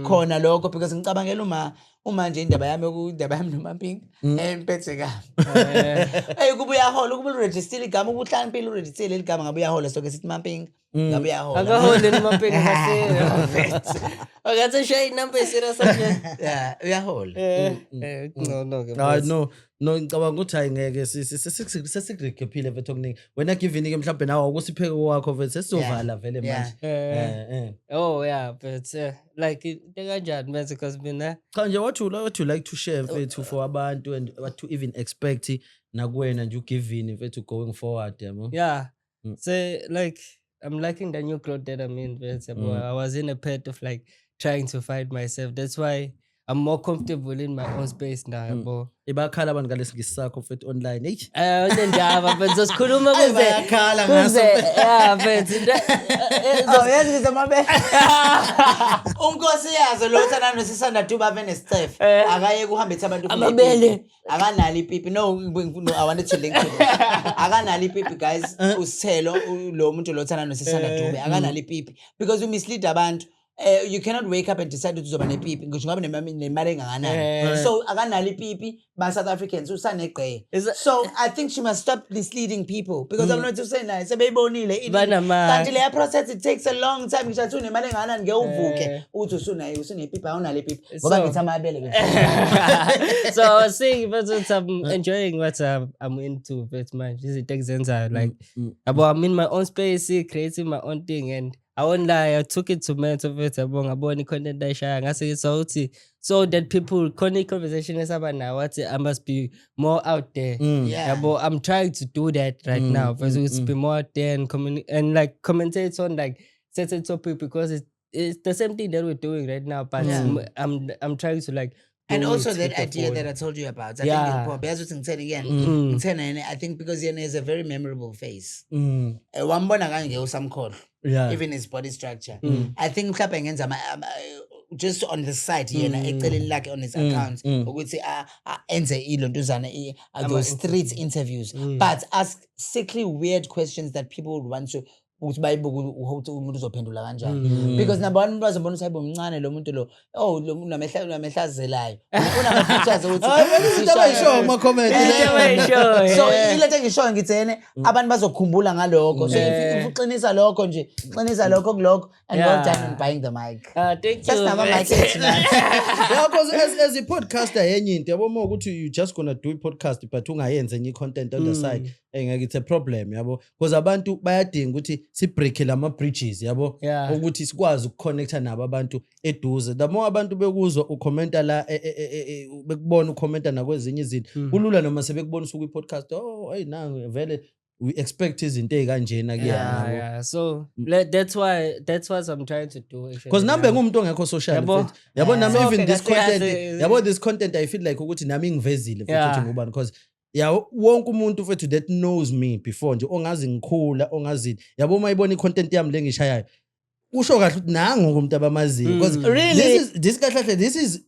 khona lokho because ngicabangela uma nje indaba yami noMampinga emphethe kabi kubuya hola kuba uregister igama ubuhlala impilo uregister igama ngabe uyahola so ke sithi Mampinga ngabe uyahola akahole nimaphenga kahle akathi shaya inamba esira sanje yeah uyahola no ke Hayi no ngicabanga ukuthi hayi ngeke sesirecapile mfethu okuningi wena Givini ke mhlawumbe nawe ukusipheke wakho mfethu sesizovala vele manje oh yeah but like into kanjani manje because mina cha nje what you like to share mfethu for abantu and what to even expect nakuwena nje uGivini mfethu going forward yabo yeah so like I'm liking the new growth that I'm in but I was in a pit of like trying to find myself. That's why I'm more comfortable in my own space now yabo ibakhala abantu ngalesi ngisakho mfethu online hey unendaba but zosikhuluma kuze bayakhala ngaso yeah but awuyazi ngizamabe unkosikazi lo uthanda nosisanda duba benesicefe akaye kuhambe ethi abantu amabele akanali ipipi no I wanted to link to it akanali ipipi guys usithelo lo muntu lo uthanda nosisanda dube akanali ipipi because you mislead abantu. You cannot wake up and decide to uzoba nepipi ngisho ngabe nemali engakanani so akanali ipipi ba South Africans usanegqe so I think she must stop misleading people because I'm not saying nice sebeyibonile kanti le process it takes a long time ngisho athi unemali engakanani ngeke uvuke uthi usunepipi awunali ipipi ngoba ngithi amabele so I was saying but I'm enjoying what I'm into but man izinto engizenzayo like I'm in my own space creating my own thing and I won't lie, I took it to mental fit ngabona content ayishaya ngase ukuthi so that people connect conversation esaba now what I must be more out there. Yabo I'm trying to do that right now. To be more out there and like commentate on like certain topic because it's the same thing that we're doing right now but I'm trying to like and also that idea that I told you about. I think it's probably as you said again. I think because Yena is a very memorable face. Wambona kange usamkhono. Even his body structure. I think mhlawumbe ngenza just on the side yena eceleni lakhe on his account ukuthi enze ilontuzana those street interviews but ask sickly weird questions that people would want to ukuthi bayibuke ukuthi umuntu uzophendula kanjani because number one umuntu azobona ukuthi ayibomncane lo muntu lo lo namehlazelayo unama-features ukuthi bayisho ama comment so ilethe ngisho ngithene abantu bazokhumbula ngalokho so if uqinisa lokho nje qinisa lokho kulokho and well done on buying the mic thank you sasinawa mic yeah because as a podcaster yenye into yabo uma ukuthi you just gonna do a podcast but ungayenze enye content on the side engeke it's a problem yabo because abantu bayadinga ukuthi sibreak lama bridges yabo ukuthi sikwazi ukuconnecta nabo abantu eduze the more abantu bekuzwa ucomment la bekubona ucomment nakwezinye izinto kulula noma sebekubona usuku i-podcast hey na vele we expect izinto ezikanjena kuyena so that's what I'm trying to do because nambe ngumuntu ongekho social yabo nami even this content yabo this content I feel like ukuthi nami ngivezile futhi ngubani because wonke umuntu mfethu that knows me before nje ongazi ngikhula ongazi yabo mayibona icontent yami lengishayayo usho kahle ukuthi nangu umuntu abamaziyo because really this is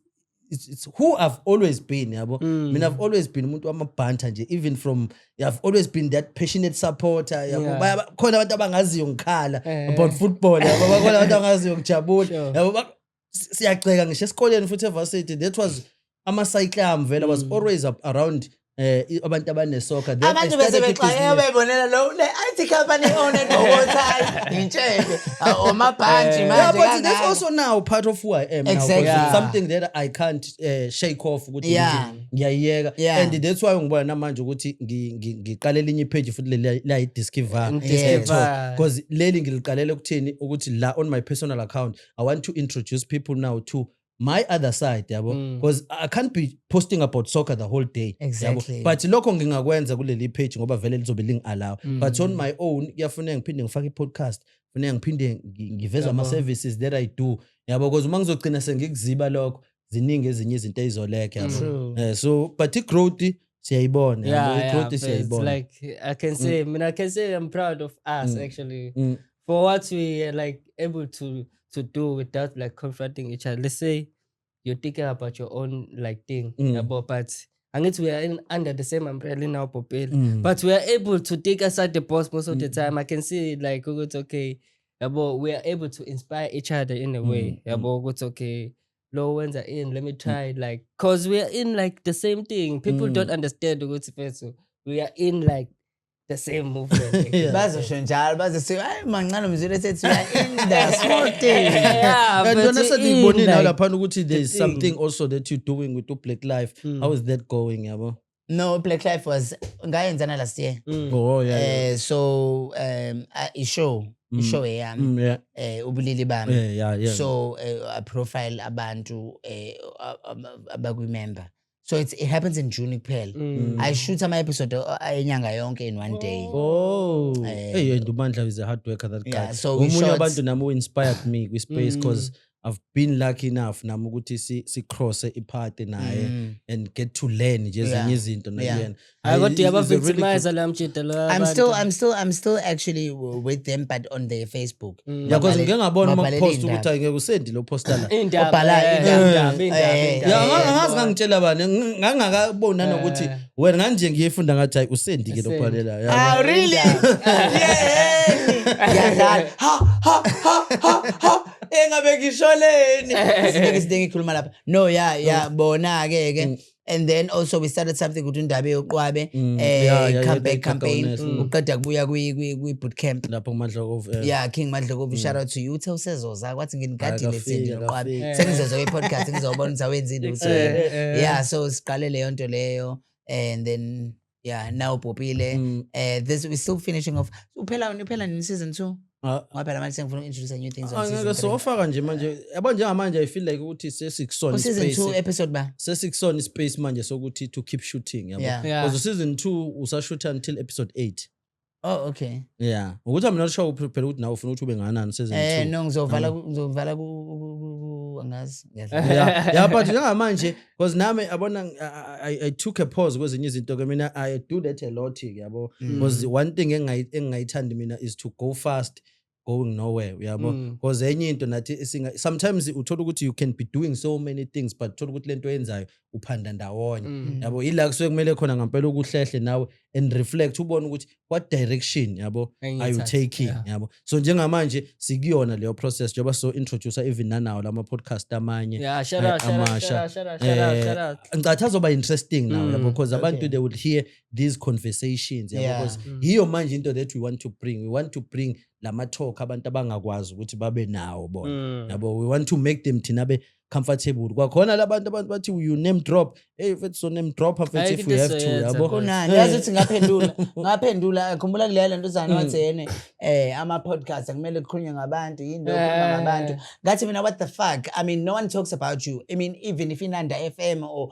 it's who I've always been yabo mina I've always been umuntu wamabhanta nje even from I've always been that passionate supporter yabo khona abantu abangaziyo ngikhala about football yabo khona abantu abangaziyo ngijabula yabo siyaceka ngisho esikoleni futhi evarsity that was ama-cycle am vele was always around abantu abanesoccer abantu besebexaye bebonela lo le IT company owner ngokothayi intshebe omabhanji manje but that's also now part of who I am exactly. now something that I can't shake off ukuthi ngiyayiyeka and that's why ngibona namanje ukuthi ngiqale linye page futhi la iDiscover because leli ngiliqalele ukuthini ukuthi la on my personal account I want to introduce people now to my other side yabo because I can't be posting about soccer the whole day exactly. But lokho ngingakwenza kuleli page ngoba vele lizobe lingallow but on my own kuyafuneka ngiphinde ngifake i-podcast funeka ngiphinde ngiveza ama-services that I do yabo because uma ngizogcina sengikuziba lokho ziningi ezinye izinto ezoleka yabo so but i-growth siyayibona i-growth siyayibona like I can say I'm proud of us actually for what we are like able to do without like confronting each other. Let's say you're thinking about your own like thing but we are under the same umbrella now but we are able to take aside the boss most of the time. I can see like it's okay we are able to inspire each other in a way it's okay low ones are in let me try like cause we are in like the same thing people don't understand we are in like the same movement. bazosho njalo bazosithi hayi mancane umzulu esethi uya in the small thing. Yeah, And but yona sengiyibonile in, nayo like, laphana ukuthi there's thing. something also that you're doing with Black Life. How is that going, yabo? No, Black Life was ngayenzana last year. Oh yeah. So ishow yami Yeah. ubulili bami. Yeah. So I profile abantu abakwi-member. So it happens in June kuphela. I shoot ama-episode enyanga yonke in one day. Oh. Hey, Ndumandla is a hard worker, that guy. Yeah, so we Omunye shot- abantu nami who inspired me with space because I've been lucky enough nami ukuthi si cross iparty naye and get to learn nje ezinye izinto nakuyena. I got to He's a really victimize la mchita lo. I'm still actually with them, but on their Facebook. Yeah, because ngeke ngabona uma babhalela post iy'ndaba. ukuthi ayike usendi lo posta la. Obhala Indaba. Yeah, ngazi ngangitshela bani ngangakabona nokuthi wena nganje ngiyefunda ngathi hayi usendi ke lo phalela. Ah, really? Yeah. Ha. Engabe ngisholeni. Isidinga ikhuluma lapha. No, yeah, bona ke. And then also we started something ukuthi indaba yoqwabe campaign uqeda kubuya kwi boot camp. Lapho kuMandla Yeah, King Madlokovu, shout out to you. Uthe usezoza kwathi nginigadile sindi noqwabe. Sengizoza kwi-podcast ngizobona ukuthi awenzile ukuthi. Yeah, so siqale leyo nto leyo and then yeah, now Popile. This we're still finishing off. Uphela in season 2. Ngaphela manje sengifuna uku-introduce new things on season 3. so ofaka nje manje yabo njengamanje I feel like ukuthi sesikusona Season space 2 episode ba? sesikusona space manje sokuthi to keep shooting yabo Yeah. because season 2 usashoot until episode 8. Oh, okay. Yeah, ukuthi I'm not sure phela ukuthi nawe ufuna ukuthi ube nganani season 2. No, ngizovala ku angazi. Yeah, but njengamanje because nami abona I took a pause kwezinye izinto ke mina I do that a lot yabo because one thing engayithandi mina is to go fast going nowhere yabo because enye into nathi sometimes uthola ukuthi you can be doing so many things but uthola ukuthi lento yenzayo uphanda ndawonye yabo ila kusuke kumele khona ngempela ukuhlehle nawe and reflect ubone ukuthi what direction yabo are you taking yabo so njengamanje sikuyona leyo process njengoba so introducer even nanawo lama podcast amanye shout out. Ngicatha zoba interesting now yabo because abantu they would hear these conversations yabo because hiyo manje into that we want to bring lama talk abantu abangakwazi ukuthi babe nawo bona yabo we want to make them thina be comfortable kwakhona labantu bathi you name drop if it's so name drop if we have to yabo Kunani yazi ukuthi ngaphendula khumbula kuleyo nto zana wathi yene ama podcast akumele kukhulunywe ngabantu yinto ukukhuluma ngabantu ngathi mina what the fuck. I mean no one talks about you. I mean even if Inanda FM or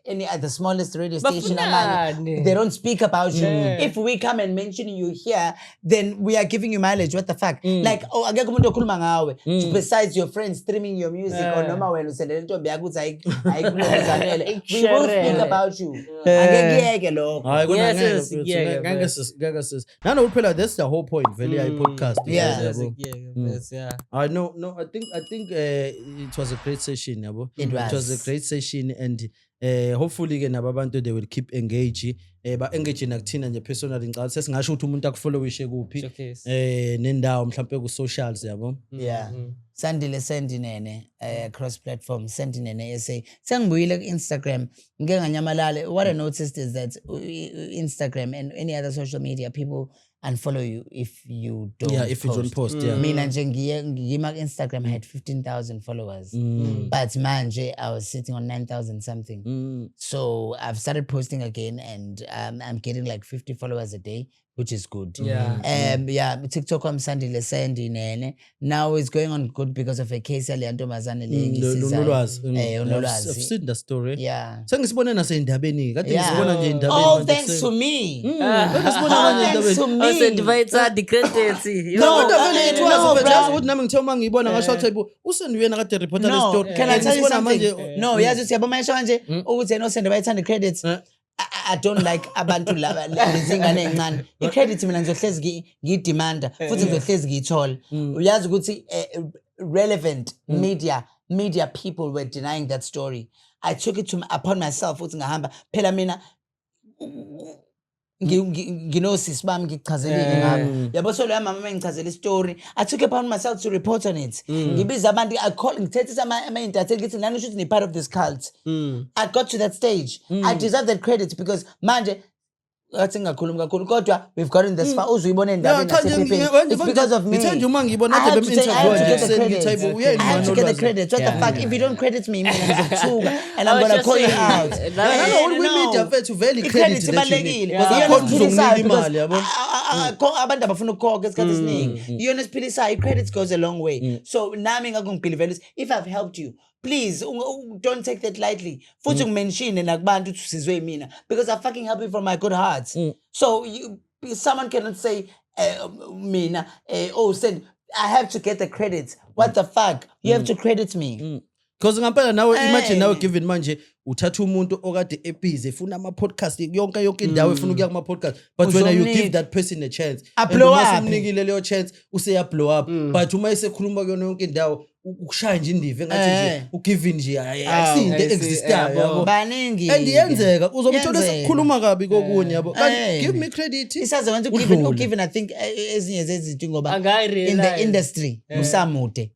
any other smallest radio station they don't speak about you. If we come and mention you here then we are giving you mileage. What the fuck. Like akekho umuntu okhuluma ngawe besides your friends streaming your music or noma wena usendele intombi yakho ukuthi ayikhulumezanele. We will speak about you. Angekuyeke lokho. hayi kona Yes, ngeke sis nano phela that's the whole point vele I podcast Yeah. I no I think it was a great session yabo It was a great session and hopefully ke nabantu they will keep engage ba engage nakuthina nje personally ngicela sesingasho ukuthi umuntu akufollowishe kuphi nendawo mhlawumbe ku socials yabo Yeah. Sandile Sendinene cross platform Sendinene SA. Sengibuyile ku Instagram ngeke nganyamalale. What I noticed is that Instagram and any other social media people unfollow you if you don't if you don't post mina nje ngiyima ku Instagram I had 15,000 followers but manje I was sitting on 9,000 something. So I've started posting again and I'm getting like 50 followers a day, which is good. TikTok I'm Sandile Sendinene. Now it's going on good because of a case yantomazane I've seen the story. Yeah. Sengisibone nasendabeni kade ngisibona nje indabeni Oh, thanks to me. Thanks to me. Divide the credits. No, ukuthi nami ngithe uma ngiyibona ngasho type usenduyena kade reporter le story. Can I tell you Ngisibona manje something? No, yazi ukuthi yabo manje manje ukuthi yena osende bayithanda credits. I don't like abantu laba lezingane encane. I-credit mina ngizohlezi ngiyidemanda futhi ngizohlezi ngiyithola. Uyazi ukuthi relevant media people were denying that story. I took it upon myself ukuthi ngahamba phela mina nginosisi bami ngichazelile ngabo yabo so lo mama mengichazela istory I took it upon myself to report on it ngibiza abantu I call ngithethisa ama entertain ngithi nani usho ukuthi ni part of this cult. I got to that stage. I deserve that credit because manje ngathi ngingakhulumi kakhulu kodwa we've gotten this far uzuyibona endabeni cha nje it's because of me. ngithanda uma ngibona I kade have to say, I have to get the bem-interview credit. ngithi uyena I have to get the credit. What the fuck? If you don't credit me, mina ngizokuthuka and I'm I was gonna just call you saying, out. nanokuthi kwi-media mfethu vele i-credit I-credit that you ibalulekile. need. Yeah. Because Iyona akhona uzokunika esiphilisayo imali yabo. because abantu abafuna ukukhokha esikhathi esiningi. Iyona esiphilisayo. I-credit goes a long way. So nami ngakungibhilivela if I've helped you, please don't take that lightly. Futhi ngimenshine nakubantu ukuthi usizwe yimina because I fucking help you from my good heart. So someone cannot say mina send I have to get the credit. What the fuck? You have to credit me. Because ngampela nawe imagine nawe given manje uthatha umuntu okade ebhizi efuna ama-podcast yonke indawo efuna ukuya kuma-podcast but when you give that person a chance Blow up. umnikile leyo chance useya-blow up but uma esekhuluma kuyona yonke indawo ukushaya nje indiva engathi nje ugiving nje akusiyinto existayo yabo Baningi. and yenzeka uzomthola Yenzeka. sekukhuluma kabi kokunye yabo Eh. give me credit Isaze wenza udlule. ugiven I think ezinye zezinto ngoba in Angayi-realize. the industry usamude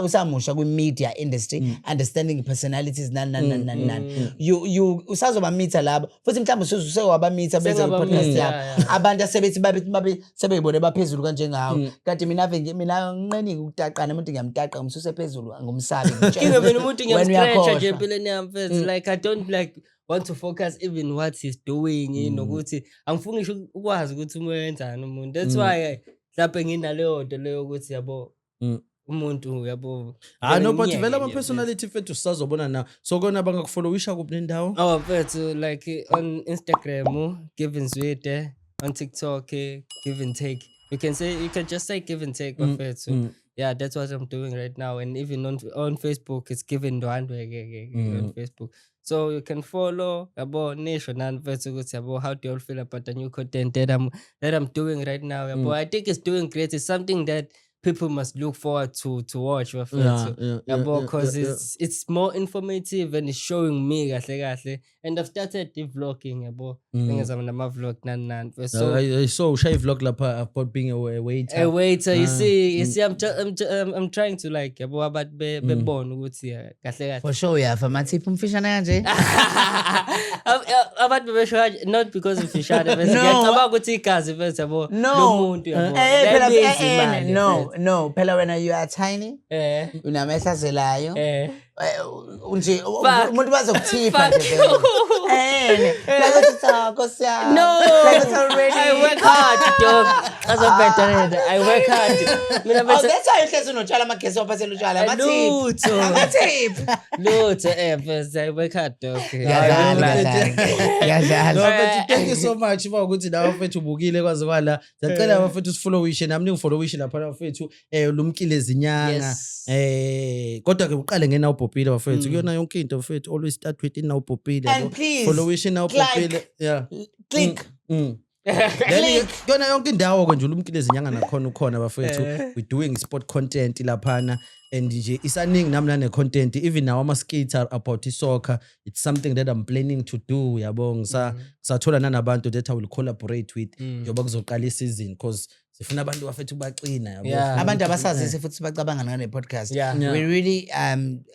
usamusha kwi-media industry understanding personalities nani you usazoba meter labo futhi mhlawumbe usewaba meter beze Sengaba podcast meter, yakho yeah. abantu asebethi babe sebeyibone baphezulu kanje ngawo kanti mina nginqenike ukutaqana umuntu ngiyamtaqa ngimsuse phezulu ngumsabi Even when umuntu When ngiyamscratcha uyakhohlwa. nje empilweni yami mfethu like I don't like want to focus even what he's doing nokuthi angifuni ngisho ukwazi ukuthi umenzani umuntu that's why mhlawumbe nginaleyo nto leyo ukuthi yabo umuntu yabo no but ngiyeke vele nje, ama-personality fethu sisazobona na so kona bangakufollowisha kuphi nendawo Oh, mfethu like on Instagram, Give and Zwede, on TikTok, Give and Take. You can just say Give and Take, mfethu. Yeah, that's what I'm doing right now. And even on Facebook, it's Give and Ndwandwe on Facebook. So you can follow about Nation and mfethu about how do you all feel about the new content that I'm doing right now. Yabo. I think it's doing great. It's something that people must look forward to watch because it's more informative and it's showing me kahle and I've started vlogging ngizama nama-vlog nani so I saw ushaye vlog lapha about being a waiter. a waiter you see I'm trying to like yabo abantu bebona ukuthi kahle for sure yafa mathiphu umfishana kanje abantu bebesho not because ufishane bese ngiyacabanga ukuthi igazi bese yabo lo muntu yabo no phela wena you are tiny unamehla azelayo nje umuntu bazokuthipha nje vele Nkosi yami. No, Like already. I work hard, dog. As a veteran, I work hard. Mina Oh, that's why uhlezi unotshala amagesi waphathela utshwala Lutho. amathiphu Lutho, first I work hard, dog. Ngiyadlala. No, but thank you so much for ukuthi nawe mfethu ubukile kwaze kwala. Sicela abafethu sifollowishe nami ningifollowishe lapha bafethu lumkile ezinyanga. Yes. Kodwa ke uqale ngena uBhopile bafethu. Kuyona yonke into mfethu always start with ina uBhopile. And please, followishe na uBhopile. Yeah. Click. Then kuyona yonke indawo konje lumkile ezinyanga nakhona ukhona bafethu. We doing sport content laphana. And nje isaningi nami nane content even now ama skater about soccer it's something that I'm planning to do yabo ngisathola nanabantu that I will collaborate with njoba kuzoqala isizini because sifuna abantu bafethu baqina yabo Abantu abasazise futhi bacabanga ngane podcast. We really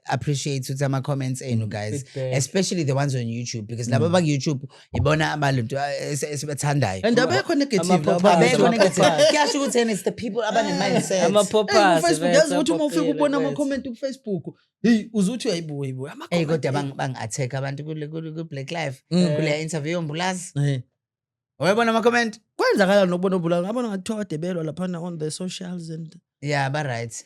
appreciate ukuthi ama comments enu guys, especially the ones on YouTube because laba bak YouTube ibona abantu esibathandayo. and abekho negative Abekho negative. Kuyasho ukuthi it's the people abane mindset. Ama-poppers. Facebook yazi ukuthi uma ufika ubona ama comment ku Facebook hey uzuthi uyayibuya ama Hey kodwa bang attack abantu ku Black Life kule interview yombulazi. Wayibona ama comment? kwenzakala nokubona ubulala ngabona ngathiwa kadebelwa lapha on the socials and Yeah, but right.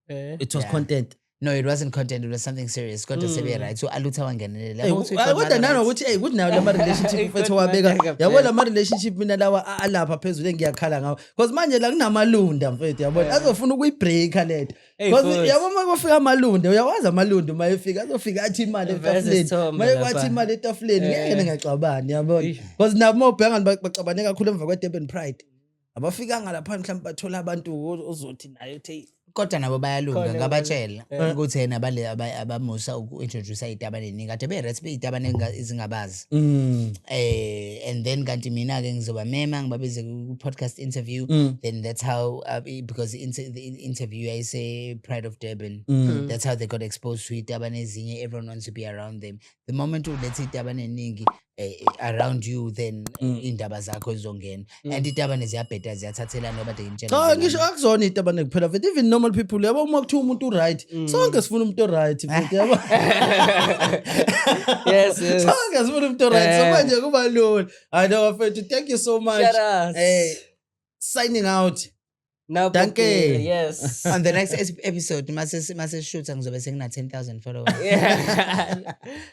it was content. No, it wasn't content, it was something serious. Kodwa sebe right. So alutha wangenelele. Kodwa nanokuthi hey kuthi nayo lama relationship mfethu wabeka yabo lama relationship mina lawa alapha phezulu engiyakhala ngawo because manje la kunamalunda mfethu yabona azofuna ukuyibreaka letho because yabo makufika amalunda uyawazi amalunda mayefika azofika athi imali etafuleni mayekwathi imali etafuleni ngeke ngiyacabani yabona because nabo mobhanga bacabane kakhulu emva kwe Durban Pride abafikanga lapha mhlawumbe bathola abantu ozothi nayo kodwa nabo bayalunga Khona ngabatshela ukuthi yena abamusa uku-introduce iy'tabane kade be-right iy'tabane ezingabazi and then kanti mina-ke ngizoba mema ngibabize ku-podcast interview then that's how because the interview yayise Pride of Durban that's how they got exposed to iy'tabane ezinye. Everyone wants to be around them. The moment uletha iy'tabane eningi around you then indaba zakho zizongena and iy'tabane ziyabheda ziyathathelana ngoba Cha ngisho akuzona itabane kuphela futhi even normal people yabo uma kuthiwa umuntu right sonke sifuna umuntu right futhi yabo Yes. sonke sifuna umuntu right so manje kuba lula. I know mfethu, thank you so much. Shout out. Signing out. Now, Danke. yes. on the next episode mase shoot ngizobe sengina 10,000 followers. Yeah.